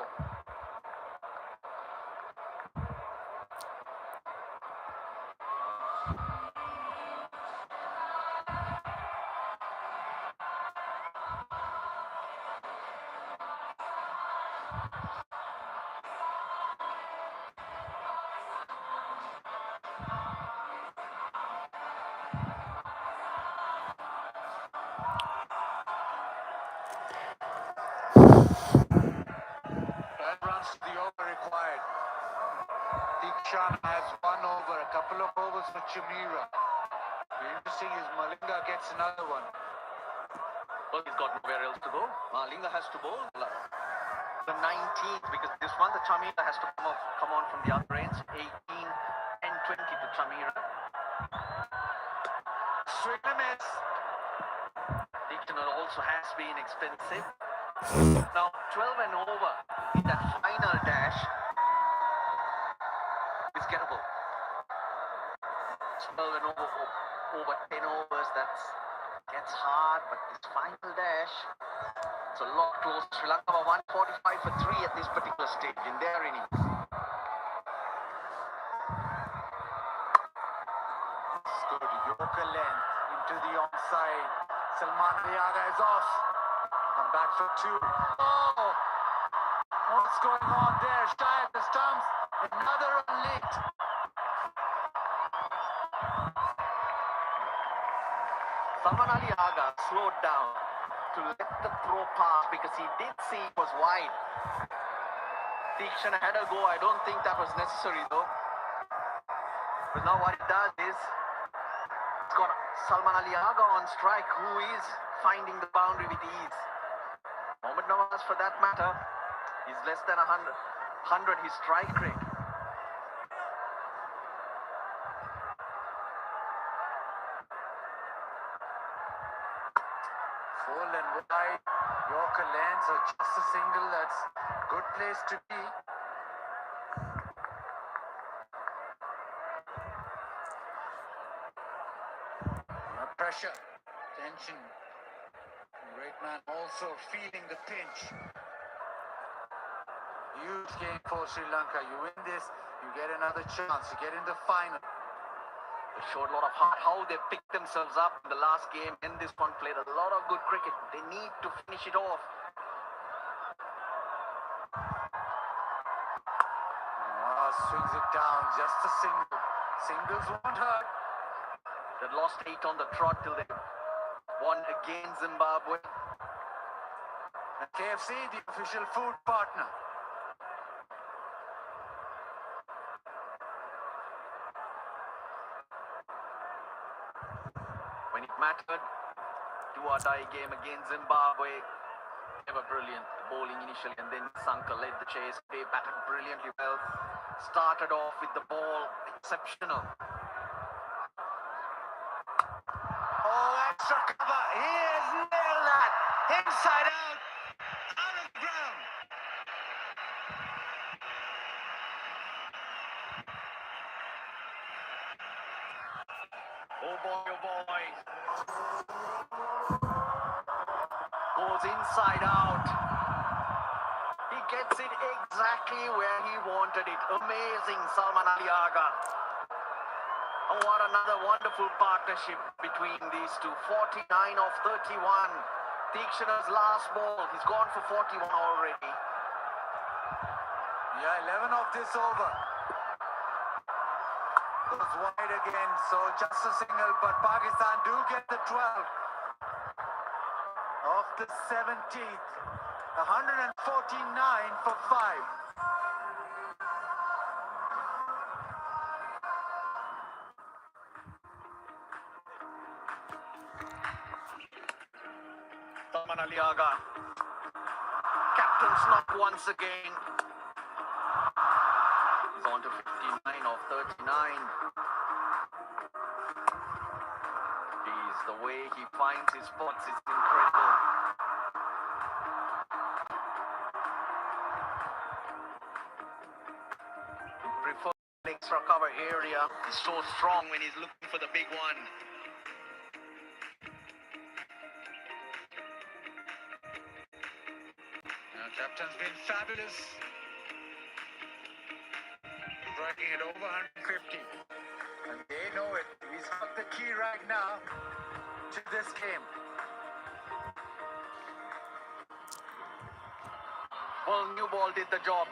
Deekshana has one over, a couple of overs for Chamira. The interesting is Malinga gets another one. Well, he's got nowhere else to go. Malinga has to bowl the 19th because this one, the Chamira has to come on from the other ends. 18 and 20 to Chamira. Swing and miss. Dictionary also has been expensive. Now 12 and over in that final dash is gettable. 12 and over 10 overs, gets hard, but this final dash, it's a lot close. Sri Lanka were 145 for 3 at this particular stage in their innings. Good Yorker length into the onside. Salman Liaga is off. Come back for 2. Oh! What's going on there? Shy at the stumps. Another run late. Salman Ali Agha slowed down to let the throw pass because he did see it was wide. Deekshana had a go. I don't think that was necessary though. But now what it does is it's got Salman Ali Agha on strike, who is finding the boundary with ease. Mohammad Nawaz, for that matter, is less than 100 his strike rate. Full and wide. Yorker lands or just a single. That's a good place to be. No pressure, tension. Great man also feeling the pinch. Huge game for Sri Lanka. You win this, you get another chance. You get in the final. They showed a lot of heart, how they picked themselves up in the last game. And this one played a lot of good cricket. They need to finish it off. Swings it down, just a single. Singles won't hurt. They lost 8 on the trot till they won against Zimbabwe. And KFC, the official food partner. When it mattered, do-or-die game against Zimbabwe. They were brilliant, bowling initially, and then Sanka led the chase. They batted brilliantly well. Started off with the ball, exceptional. Oh, extra cover. He has nailed that. Inside out. Out of the ground. Oh boy, oh boy. Goes inside out. He gets it exactly where he wanted it. Amazing, Salman Ali Agha. Oh, what another wonderful partnership between these two. 49 of 31. Deekshana's last ball. He's gone for 41 already. Yeah, 11 of this over. Goes wide again, so just a single, but Pakistan do get the 12 of the 17th. 149 for 5. Salman Ali Agha. Captain's knock once again. He's on to 59 of 39. Geez, the way he finds his spots is incredible. He prefers the extra cover area. He's so strong when he's looking for the big one. Captain's been fabulous. Striking it over 150. And they know it. He's got the key right now to this game. Well, new ball did the job.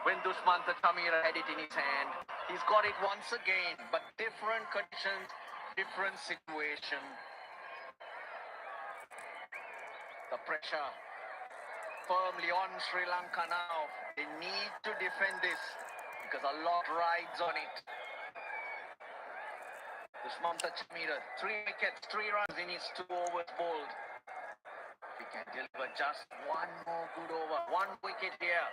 When Dushmantha Chamira had it in his hand, he's got it once again, but different conditions, different situation. The pressure firmly on Sri Lanka now. They need to defend this. because a lot rides on it. Dushmanta Chamira, 3 wickets, 3 runs in his 2 overs bowled. He can deliver just one more good over, 1 wicket here.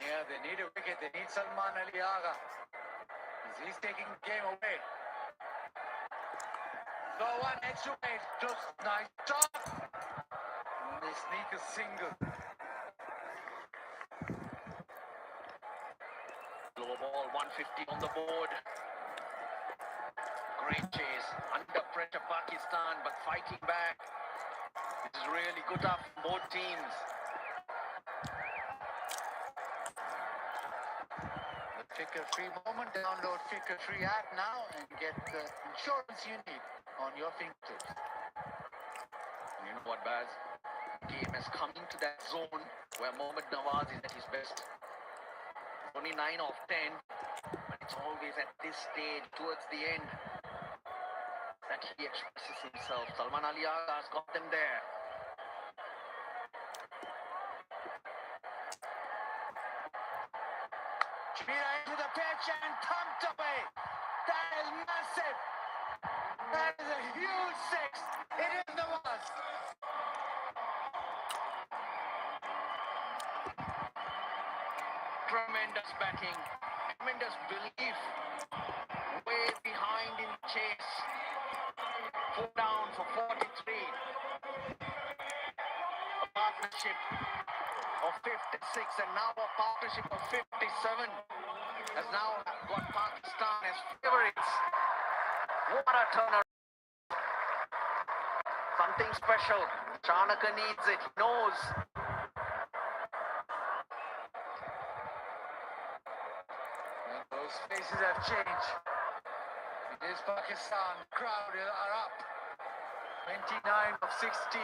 Yeah, they need a wicket. They need Salman Ali Agha. He's taking the game away. No one needs to make just nice shot. They sneak a single. Low ball, 150 on the board. Great chase. Under pressure Pakistan, but fighting back. It is really good up for both teams. The Fikr Free moment. Download Fikr Free app now and get the insurance you need on your fingertips. And you know what, Baz? Game has come into that zone where Mohammad Nawaz is at his best. Only 9 of 10, but it's always at this stage, towards the end, that he expresses himself. Salman Ali Agha has got them there. Chamira into the pitch and thumped away. That is massive. That is a huge 6. It is Nawaz. Tremendous batting, tremendous belief. Way behind in chase. 4 down for 43. A partnership of 56 and now a partnership of 57 has now got Pakistan as favourites. What a turnaround. Something special. Chanaka needs it. He knows. And those faces have changed. It is Pakistan. Crowd are up. 29 of 16.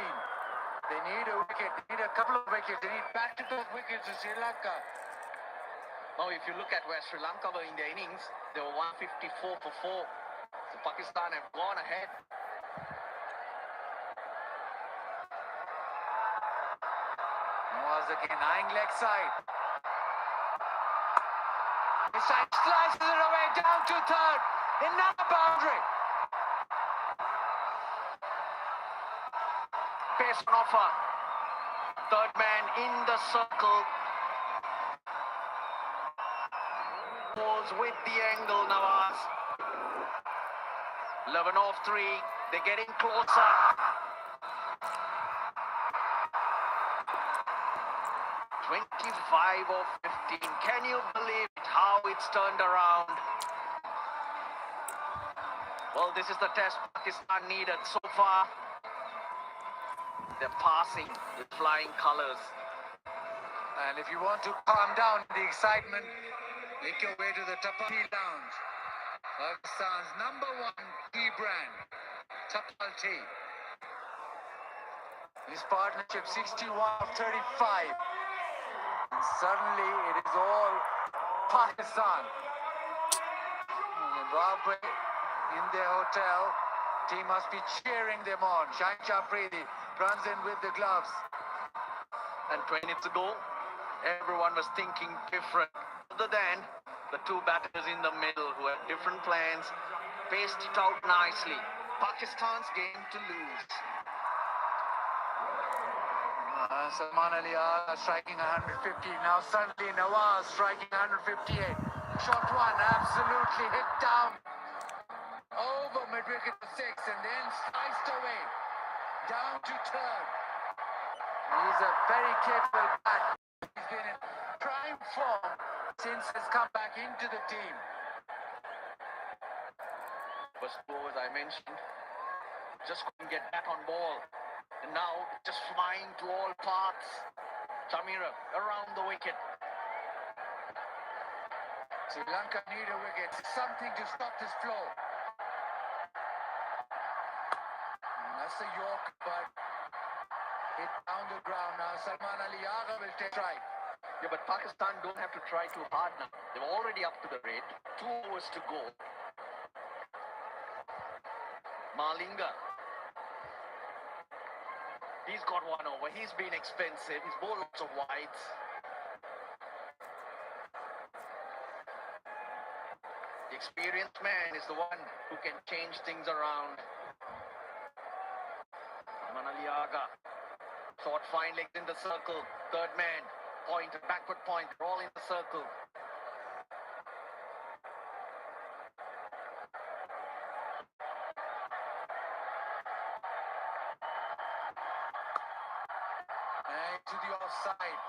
They need a wicket. They need a couple of wickets. They need back-to-back wickets to Sri Lanka. Now, if you look at where Sri Lanka were in their innings, they were 154 for 4. So Pakistan have gone ahead. Nawaz again, eyeing leg side. This side slices it away down to third. Another boundary. Pace on offer. Third man in the circle. Balls with the angle, Nawaz. 11 off 3. They're getting closer. 25 of 15. Can you believe how it's turned around? Well, this is the test Pakistan needed so far. They're passing with flying colours. And if you want to calm down the excitement, make your way to the Tapal Lounge. Pakistan's #1 tea brand, Tapal Tea. This partnership 61 of 35. And suddenly it is all Pakistan. Zimbabwe in their hotel. Team must be cheering them on. Shaheen Shah Afridi runs in with the gloves. And 20 minutes ago, everyone was thinking different. Other than the 2 batters in the middle who had different plans, paced it out nicely. Pakistan's game to lose. Salman Ali Agha striking 150. Now suddenly Nawaz striking 158. Shot one, absolutely hit down over mid-wicket to 6 and then sliced away down to third. He's a very capable batter. He's been in prime form since he's come back into the team. First ball, as I mentioned, just couldn't get back on ball. And now just flying to all parts. Chamira around the wicket. Sri Lanka need a wicket, something to stop this flow. That's the York, but hit down the ground now. Salman Ali Agha will take strike. Yeah, but Pakistan don't have to try too hard now. They're already up to the rate. 2 overs to go. Malinga. He's got 1 over. He's been expensive. He's bowled lots of wides. The experienced man is the one who can change things around. Manaliaga. Short fine legs in the circle. Third man. Point, backward point. All in the circle. And to the offside.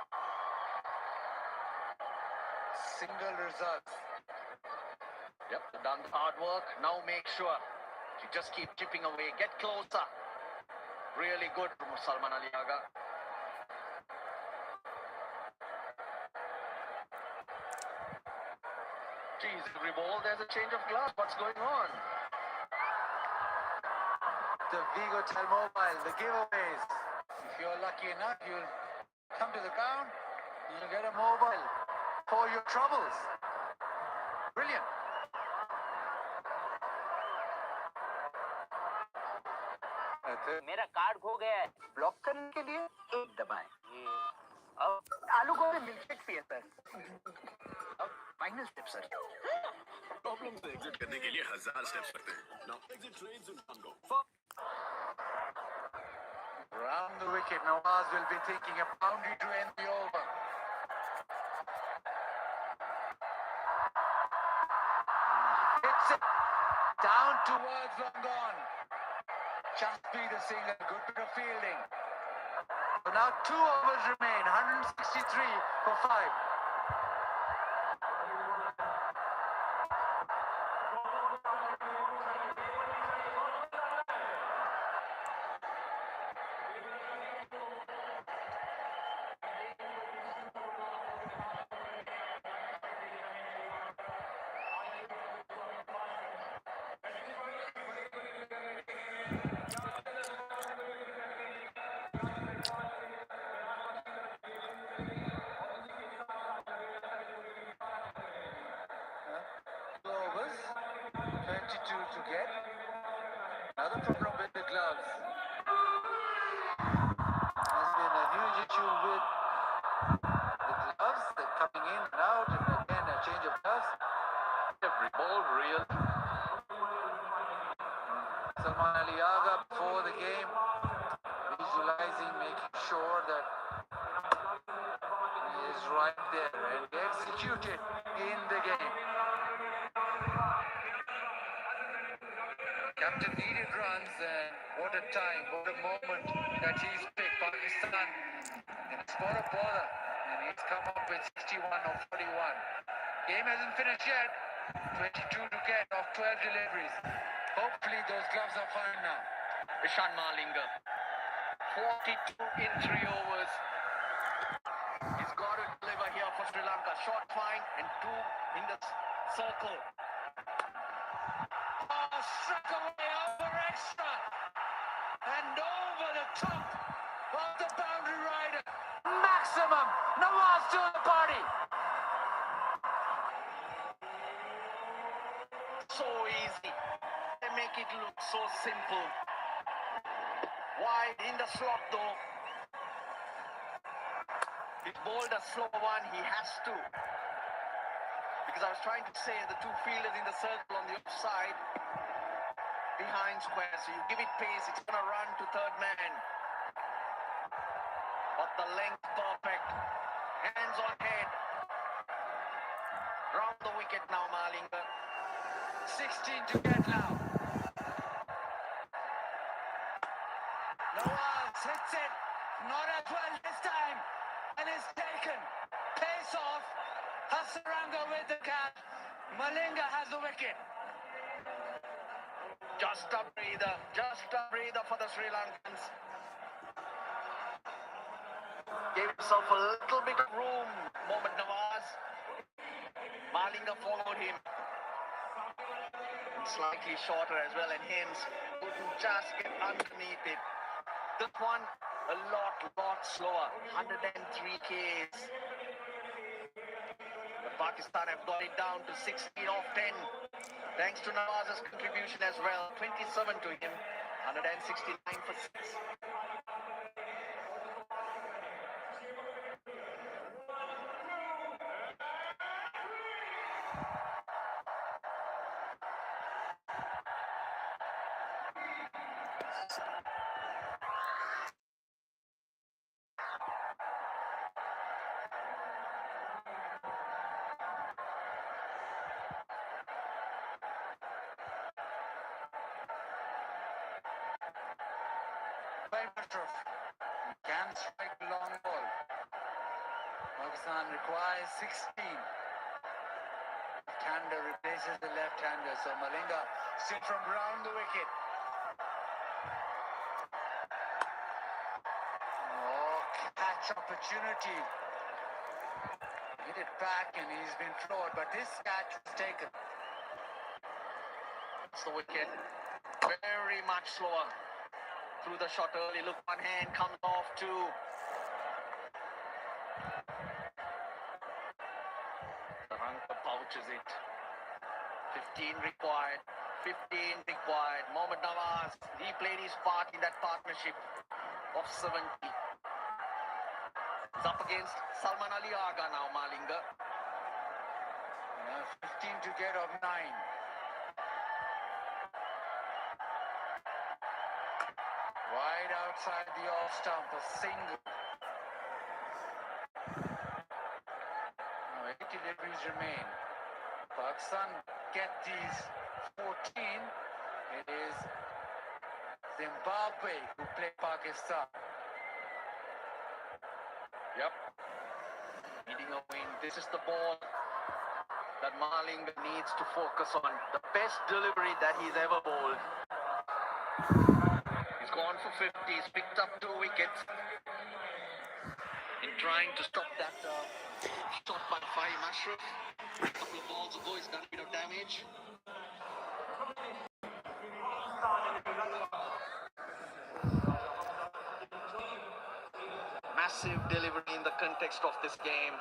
Single result. Yep, done the hard work. Now make sure you just keep chipping away. Get closer. Really good from Salman Aliaga. Geez, every ball there's a change of glass. What's going on? The Vigo Mobile, the giveaways. If you're lucky enough, you'll come to the ground, you'll get a mobile for your troubles. Brilliant. मेरा card खो गया है block करने के लिए एक दबाएं अब आलू गोभी मिल्कशेक पिए सर अब फाइनल स्टेप सर प्रॉब्लम से एग्जिट करने के लिए 1000 स्टेप्स लगते हैं now exit trades in one go Round the wicket, Nawaz will be thinking a boundary to end the over. Hits it down towards long gone. Just be the single, good bit of fielding. So now 2 overs remain, 163 for 5. Overs, 22 to get. Another problem with the gloves. There's been a huge issue with the gloves. They're coming in and out, and again a change of gloves. Every ball real. Salman Aliaga before the game, visualizing, making sure that he is right there and executed in the game. Captain needed runs, and what a time, what a moment that he's picked Pakistan in a spot of bother, and he's come up with 61 or 41. Game hasn't finished yet. 22 to get off 12 deliveries. Hopefully those gloves are fine now. Ishan Malinga. 42 in 3 overs. He's got to deliver here for Sri Lanka. Short fine and 2 in the circle. Oh, struck away over extra and over the top of the boundary rider. Maximum. Nawaz to the party. So easy. They make it look so simple. Wide in the slot though. He bowled a slow one. He has to. Because I was trying to say the 2 fielders in the circle on the offside. Behind square. So you give it pace. It's going to run to third man. But the length perfect. Hands on head. Round the wicket now, Malinga. 16 to get now. Nawaz hits it. Not as well this time. And is taken. Pace off. Hasaranga with the catch. Malinga has the wicket. Just a breather. Just a breather for the Sri Lankans. Gave himself a little bit of room. Mohammad Nawaz. Malinga followed him. Slightly shorter as well, and hence couldn't just get underneath it. This one a lot slower. 103 Ks. But Pakistan have got it down to 16 off 10. Thanks to Nawaz's contribution as well. 27 to him. 169 for 6. Shoaib Ashraf can strike the long ball. Pakistan requires 16. Left-hander replaces the left-hander, so Malinga still from round the wicket. Oh, catch opportunity. Hit it back and he's been floored, but this catch was taken. It's the wicket. Very much slower. Through the shot early. Look, one hand comes off too. Srilanka pouches it. 15 required. 15 required. Mohammad Nawaz, he played his part in that partnership of 70. He's up against Salman Ali Agha now, Malinga. 15 to get of 9. Wide outside the off stump, a single. Now 8 deliveries remain. Pakistan get these 14. It is Zimbabwe who play Pakistan. Yep. Needing a win. This is the ball that Malinga needs to focus on. The best delivery that he's ever bowled. He's gone for 50. He's picked up 2 wickets. In trying to stop that shot by Fahim Ashraf. A couple of balls ago, he's done a bit of damage. Massive delivery in the context of this game.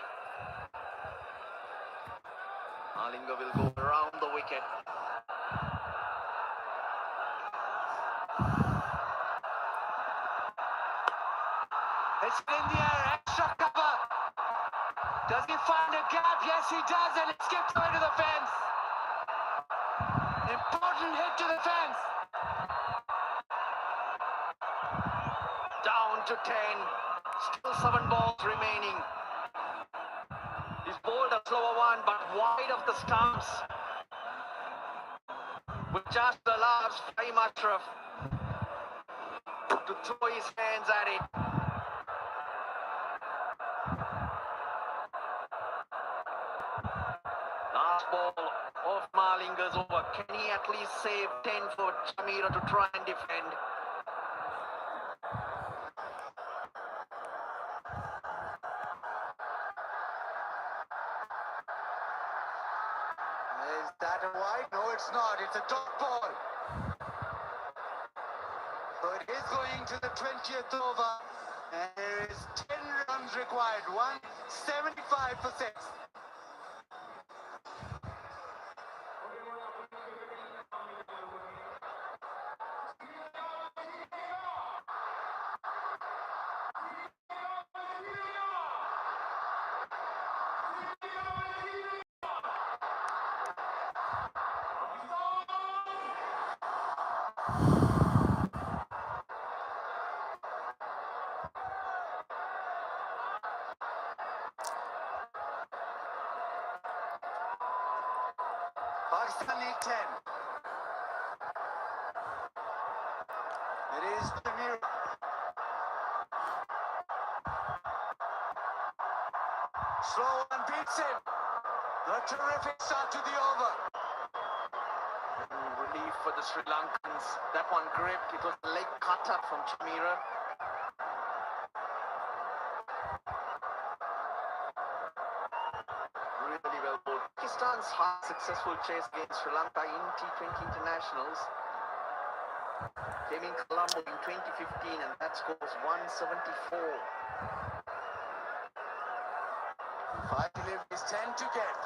Malinga will go around the wicket. It's in the air, extra cover. Does he find a gap? Yes, he does, and it skips away to the fence. Important hit to the fence. Down to 10. Still 7 balls remaining. He's bowled a slower one, but wide of the stumps. Which just allows Fahim Ashraf to throw his hands at it. Last ball of Malinga's over. Can he at least save 10 for Chamira to try and defend? Is that a wide? No, it's not. It's a dot ball. So it is going to the 20th over. And there is 10 runs required. 175 for 6. Pakistan need 10. It is Jamir. Slow one beats him. A terrific start to the over. Relief for the Sri Lankans. That one gripped. It was a leg cutter from Chamira. Really well bowled. Pakistan's hard successful chase against Sri Lanka in T20 internationals came in Colombo in 2015, and that score was 174. 5 deliveries, 10 to get.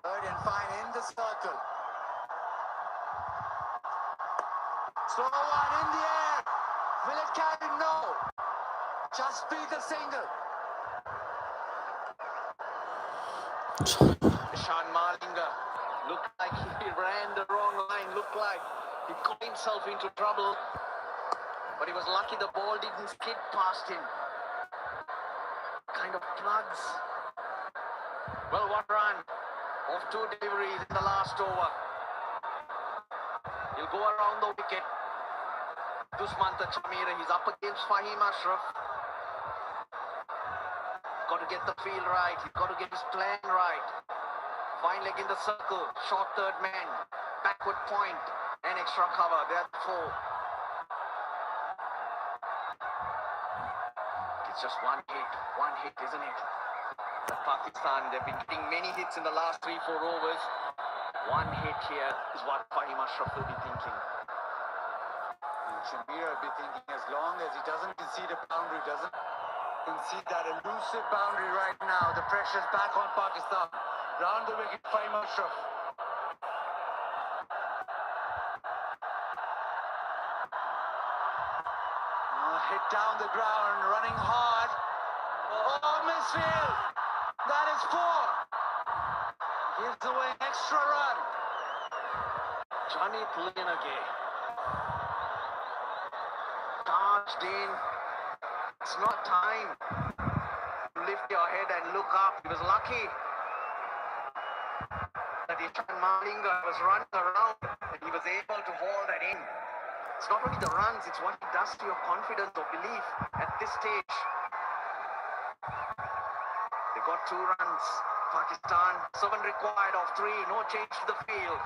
Third and fine in the circle. Slow one in the air. Will it carry? No. Just be the single. Ishan Malinga looked like he ran the wrong line, looked like he got himself into trouble, but he was lucky the ball didn't skid past him. Kind of plugs. Well, one run off 2 deliveries in the last over. He'll go around the wicket. Dushmanta Chamira, he's up against Fahim Ashraf. Got to get the field right. He's got to get his plan right. Fine leg in the circle. Short third man. Backward point. And extra cover. There are four. It's just one hit. One hit, isn't it? But Pakistan, they've been getting many hits in the last 3-4 overs. One hit here is what Fahim Ashraf will be thinking. And Shamir will be thinking, as long as he doesn't concede a boundary, doesn't concede that elusive boundary right now, the pressure's back on Pakistan. Round the wicket, Fahim Ashraf. Hit down the ground, running hard. Oh, misfield! That is four. Gives away an extra run. Johnny again. Charged in. It's not time to lift your head and look up. He was lucky that Ishan Malinga was running around and he was able to haul that in. It's not only the runs, it's what he does to your confidence or belief at this stage. They got 2 runs. Pakistan, 7 required of 3. No change to the field.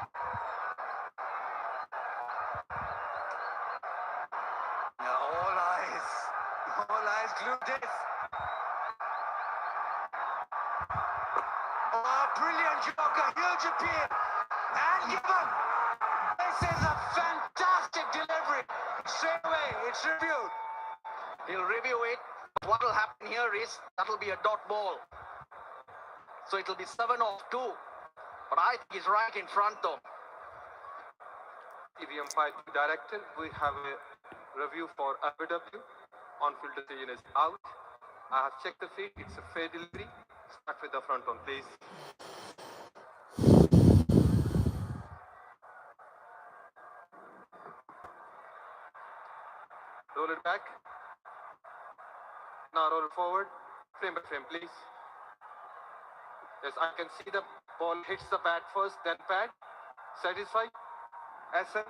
Now all eyes glued this. Oh, brilliant joker, huge appeal. And given. This is a fantastic delivery. Straight away, it's reviewed. He'll review it. What will happen here is that'll be a dot ball. So it'll be 7 off 2. But I think he's right in front though. TV umpire directed. We have a review for ABW. On-field decision is out. I have checked the field. It's a fair delivery. Start with the front on, please. Roll it back. Now roll it forward. Frame by frame, please. Yes, I can see the ball hits the bat first, then pad. Satisfied? SM,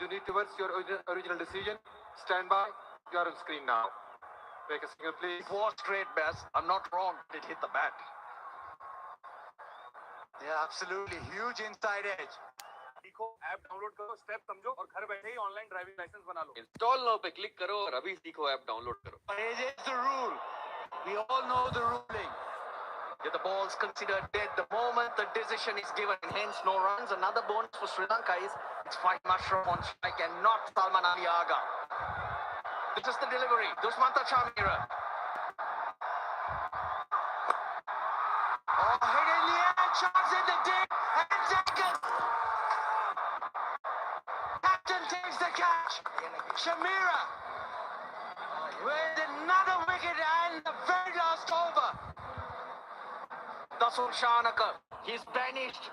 you need to reverse your original decision. Stand by. You are on screen now. Make a signal, please. It was straight, Bess. I'm not wrong. It hit the bat. Yeah, absolutely. Huge inside edge. सीखो, app download करो, step समझो और घर बैठे ही online driving licence बना लो। Install now पे click करो और अभी सीखो ऐप डाउनलोड करो। But it is the rule. We all know the ruling. Yeah, the ball's considered dead the moment the decision is given, and hence no runs. Another bonus for Sri Lanka is it's Fahim Ashraf on strike and not Salman Ali Agha. This is the delivery. Dushmanta Chamira. Oh, hit in the air, chance in the deep, and taken. Captain takes the catch. Shamira with another wicket and the very last over. Dasun Shanaka. He's banished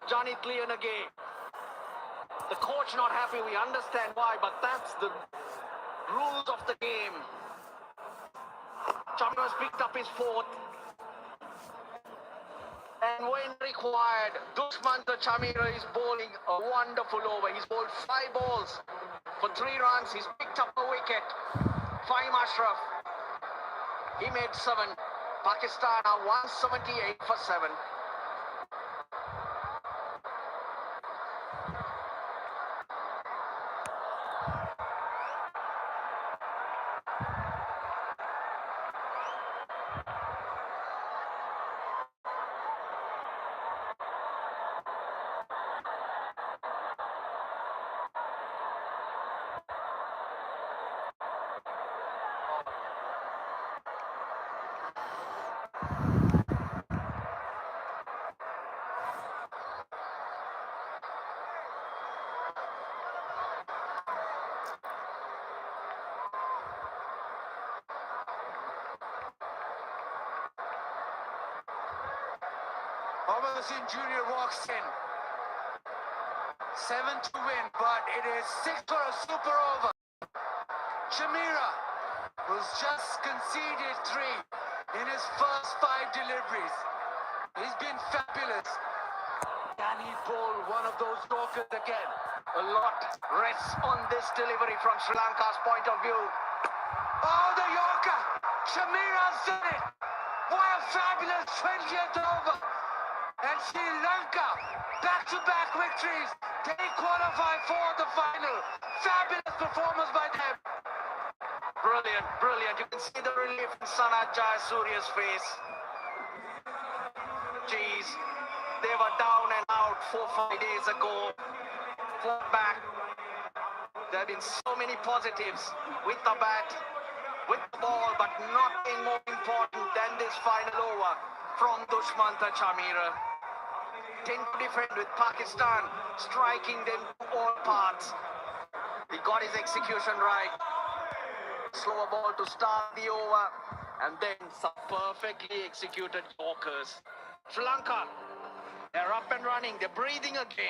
Johnny again. The coach not happy. We understand why, but that's the rules of the game. Chamira's picked up his 4th. And when required, Dushmanta Chamira is bowling a wonderful over. He's bowled 5 balls for 3 runs. He's picked up a wicket. Fahim Ashraf. He made 7. Pakistan are 178 for 7. Mohammad Hussain Jr. walks in. 7 to win, but it is 6 for a super over. Shamira, who's just conceded 3 in his first 5 deliveries. He's been fabulous. Can he bowl one of those Yorkers again? A lot rests on this delivery from Sri Lanka's point of view. Oh, the Yorker! Shamira's done it! What a fabulous 20th over! And Sri Lanka, back-to-back victories. They qualify for the final. Fabulous performance by them. Brilliant, brilliant. You can see the relief in Sanat Jayasuriya's face. Jeez, they were down and out 4-5 days ago. Fought back. There have been so many positives with the bat, with the ball, but nothing more important than this final over from Dushmantha Chamira. 10 to defend with Pakistan striking them to all parts. He got his execution right. Slower ball to start the over, and then some perfectly executed Yorkers. Sri Lanka, they're up and running, they're breathing again.